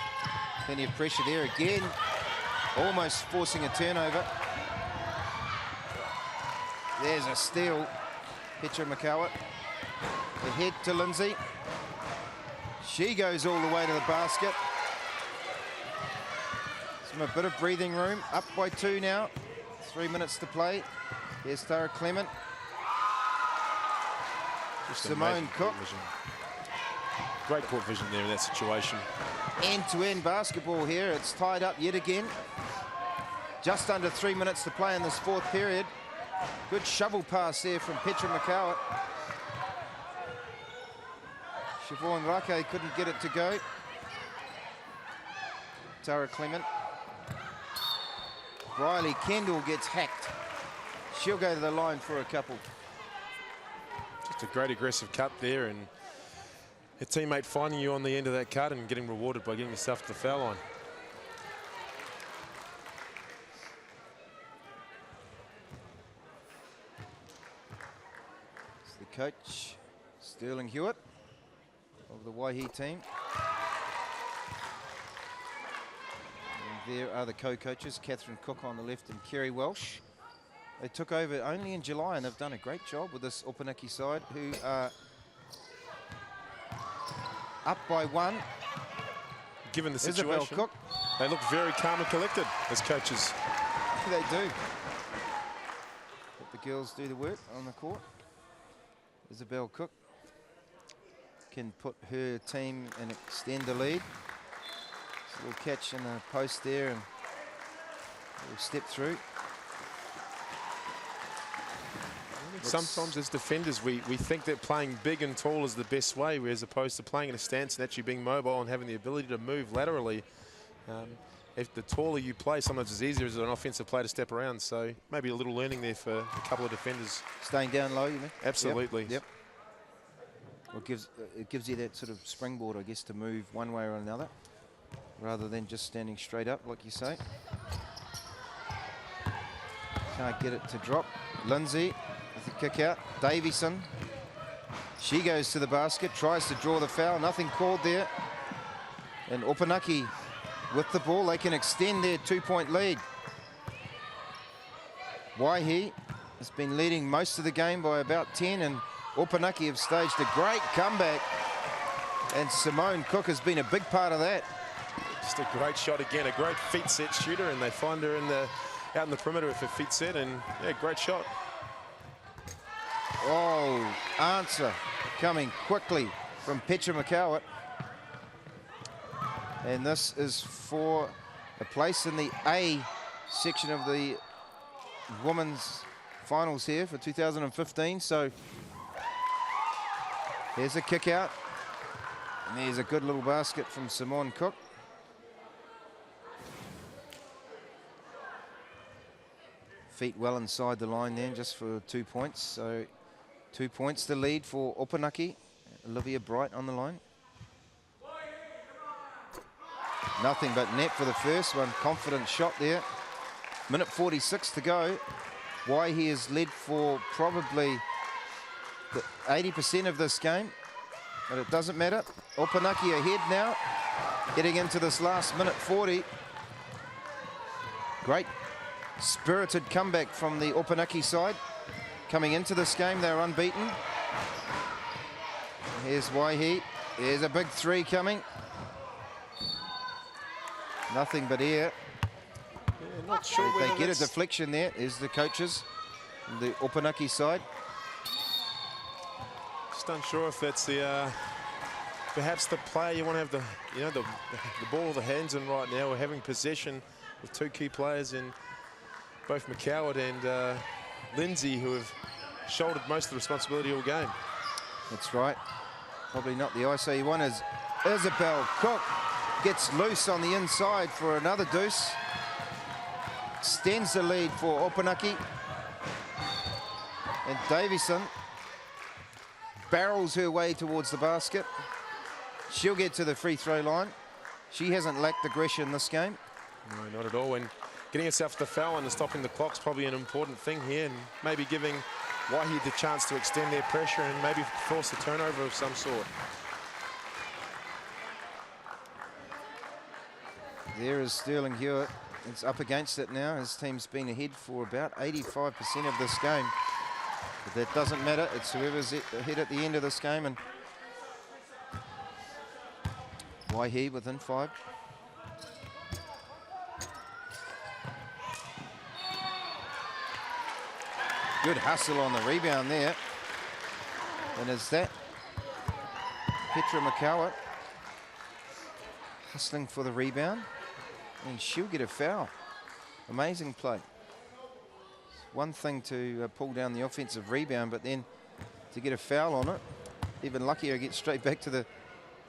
A: plenty of pressure there again. Almost forcing a turnover. There's a steal. Petra McCowart. Ahead to Lindsay. She goes all the way to the basket. Some a bit of breathing room. Up by 2 now. 3 minutes to play. Here's Tara Clement. Simone Cook.
B: Great court vision there in that situation.
A: End-to-end basketball here. It's tied up yet again. Just under 3 minutes to play in this 4th period. Good shovel pass there from Petra McCowart. Siobhan Rake couldn't get it to go. Tara Clement. Riley Kendall gets hacked. She'll go to the line for a couple.
B: Just a great aggressive cut there, and a teammate finding you on the end of that cut and getting rewarded by getting yourself to the foul line.
A: It's the coach, Sterling Hewitt, of the Waihi team. And there are the co-coaches, Catherine Cook on the left and Kerry Welsh. They took over only in July, and they've done a great job with this Opunake side, who are up by 1.
B: Given the
A: Isabel
B: situation,
A: Cook.
B: they look very calm and collected as coaches.
A: They do. Let the girls do the work on the court. Isabel Cook can put her team and extend the lead. It's a little catch in the post there, and we'll step through.
B: Sometimes as defenders, we think that playing big and tall is the best way, as opposed to playing in a stance and actually being mobile and having the ability to move laterally. If the taller you play, sometimes it's easier as an offensive player to step around. So maybe a little learning there for a couple of defenders.
A: Staying down low, you mean?
B: Absolutely.
A: Yep. Well, it gives you that sort of springboard, I guess, to move one way or another, rather than just standing straight up, like you say. Can't get it to drop. Lindsay with the kick out. Davison. She goes to the basket, tries to draw the foul. Nothing called there. And Opunake with the ball. They can extend their 2-point lead. Waihi has been leading most of the game by about 10, and Opunake have staged a great comeback. And Simone Cook has been a big part of that.
B: Just a great shot again, a great feet set shooter, and they find her out in the perimeter with her feet set, and yeah, great shot.
A: Oh, answer coming quickly from Petra McCowart. And this is for a place in the A section of the women's finals here for 2015. So here's a kick out. And there's a good little basket from Simone Cook. Feet well inside the line then, just for 2 points. So 2 points the lead for Opunake. Olivia Bright on the line. Nothing but net for the first one. Confident shot there. Minute 46 to go. Waihi has led for probably 80% of this game, but it doesn't matter. Opunake ahead now, getting into this last minute 40. Great spirited comeback from the Opunake side. Coming into this game, they're unbeaten. Here's Waihi. There's a big three coming. Nothing but air.
B: Yeah, not sure
A: They get a deflection there. Is the coaches, the Opunake side.
B: Just unsure if that's the perhaps the player you want to have the ball or the hands in right now. We're having possession with two key players in both McCowart and Lindsay, who have shouldered most of the responsibility all game.
A: That's right. Probably not the IC one, as Isabel Cook gets loose on the inside for another deuce. Extends the lead for Opunake. And Davison barrels her way towards the basket. She'll get to the free throw line. She hasn't lacked aggression this game.
B: No, not at all. And getting herself the foul and stopping the clock's probably an important thing here, and maybe giving Waihi the chance to extend their pressure and maybe force a turnover of some sort.
A: There is Sterling Hewitt. It's up against it now. His team's been ahead for about 85% of this game. But that doesn't matter. It's whoever's ahead at the end of this game. And Waihi within 5. Good hustle on the rebound there. And is that Petra McCowart hustling for the rebound? And she'll get a foul. Amazing play. It's one thing to pull down the offensive rebound, but then to get a foul on it, even luckier, get straight back to the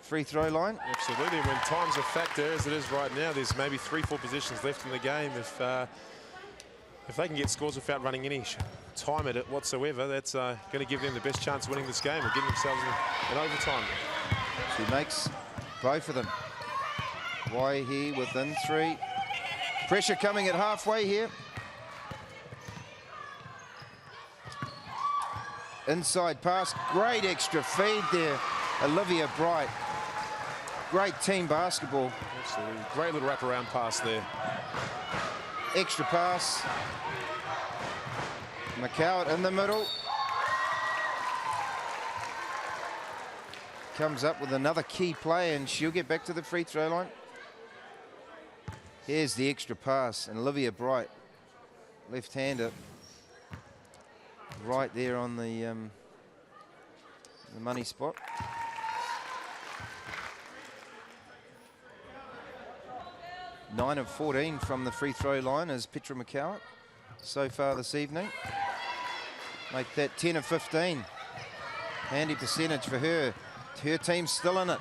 A: free throw line.
B: Absolutely. When time's a factor, as it is right now, there's maybe 3-4 positions left in the game. If they can get scores without running any time at it whatsoever, that's going to give them the best chance of winning this game or getting themselves in overtime.
A: She makes both of them. Waihi within 3. Pressure coming at halfway here. Inside pass, great extra feed there. Olivia Bright. Great team basketball.
B: Absolutely. Great little wraparound pass there.
A: Extra pass. McCowart in the middle. Comes up with another key play, and she'll get back to the free throw line. Here's the extra pass, and Olivia Bright, left-hander, right there on the money spot. Nine of 14 from the free throw line is Petra McCowart so far this evening. Make that 10 of 15. Handy percentage for her. Her team's still in it.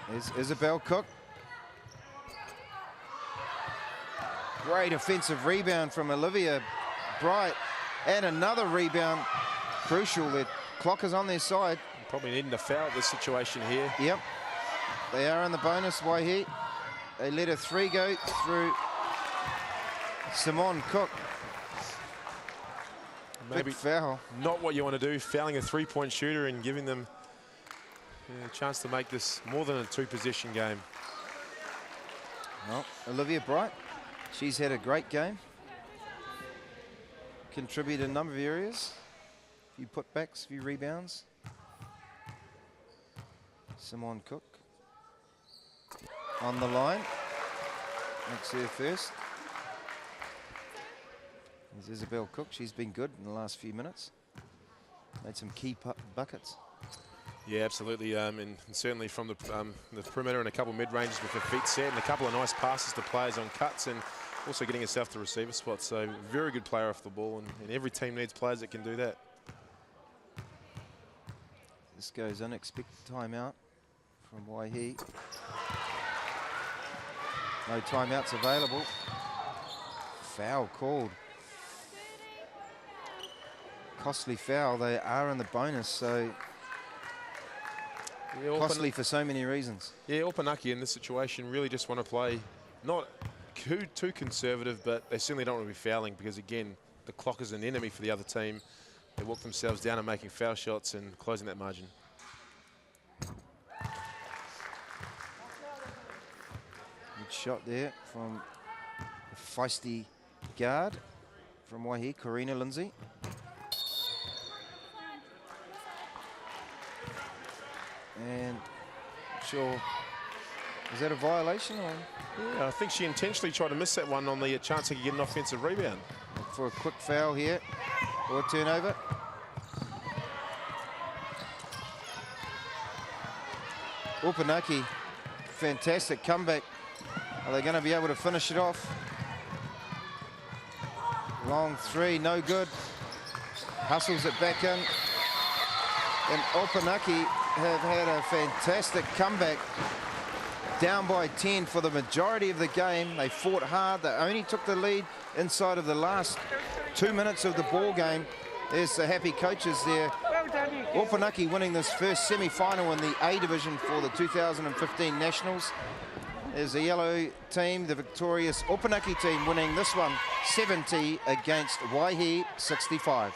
A: There's Isabel Cook. Great offensive rebound from Olivia Bright. And another rebound. Crucial. The clock is on their side.
B: Probably needing a foul at this situation here.
A: Yep. They are in the bonus, Waihi. They let a 3 go through Simone Cook.
B: Maybe
A: big foul.
B: Not what you want to do, fouling a 3-point shooter and giving them a chance to make this more than a 2-possession game.
A: Well, Olivia Bright, she's had a great game. Contributed in a number of areas. A few putbacks, a few rebounds. Simone Cook on the line. Makes her first. There's Isabel Cook. She's been good in the last few minutes. Made some key buckets.
B: Yeah, absolutely. And certainly from the perimeter and a couple mid-ranges with her feet set and a couple of nice passes to players on cuts and also getting herself to receiver spots. So very good player off the ball, and every team needs players that can do that.
A: This goes unexpected timeout from Waihi. No timeouts available. Foul called. Costly foul. They are in the bonus, so
B: yeah,
A: costly for so many reasons.
B: Yeah, Opunake in this situation really just want to play not too conservative, but they certainly don't want to be fouling because, again, the clock is an enemy for the other team. They walk themselves down and making foul shots and closing that margin.
A: Good shot there from the feisty guard from Waihi, Karina Lindsay. And sure, is that a violation? Or?
B: Yeah, I think she intentionally tried to miss that one on the chance he could get an offensive rebound.
A: For a quick foul here, or a turnover. Opunake, fantastic comeback. Are they going to be able to finish it off? Long 3, no good. Hustles it back in. And Opunake have had a fantastic comeback. Down by 10 for the majority of the game. They fought hard. They only took the lead inside of the last 2 minutes of the ball game. There's the happy coaches there. Opunake winning this first semi-final in the A division for the 2015 Nationals. There's the yellow team, the victorious Opunake team, winning this one 70 against Waihi 65.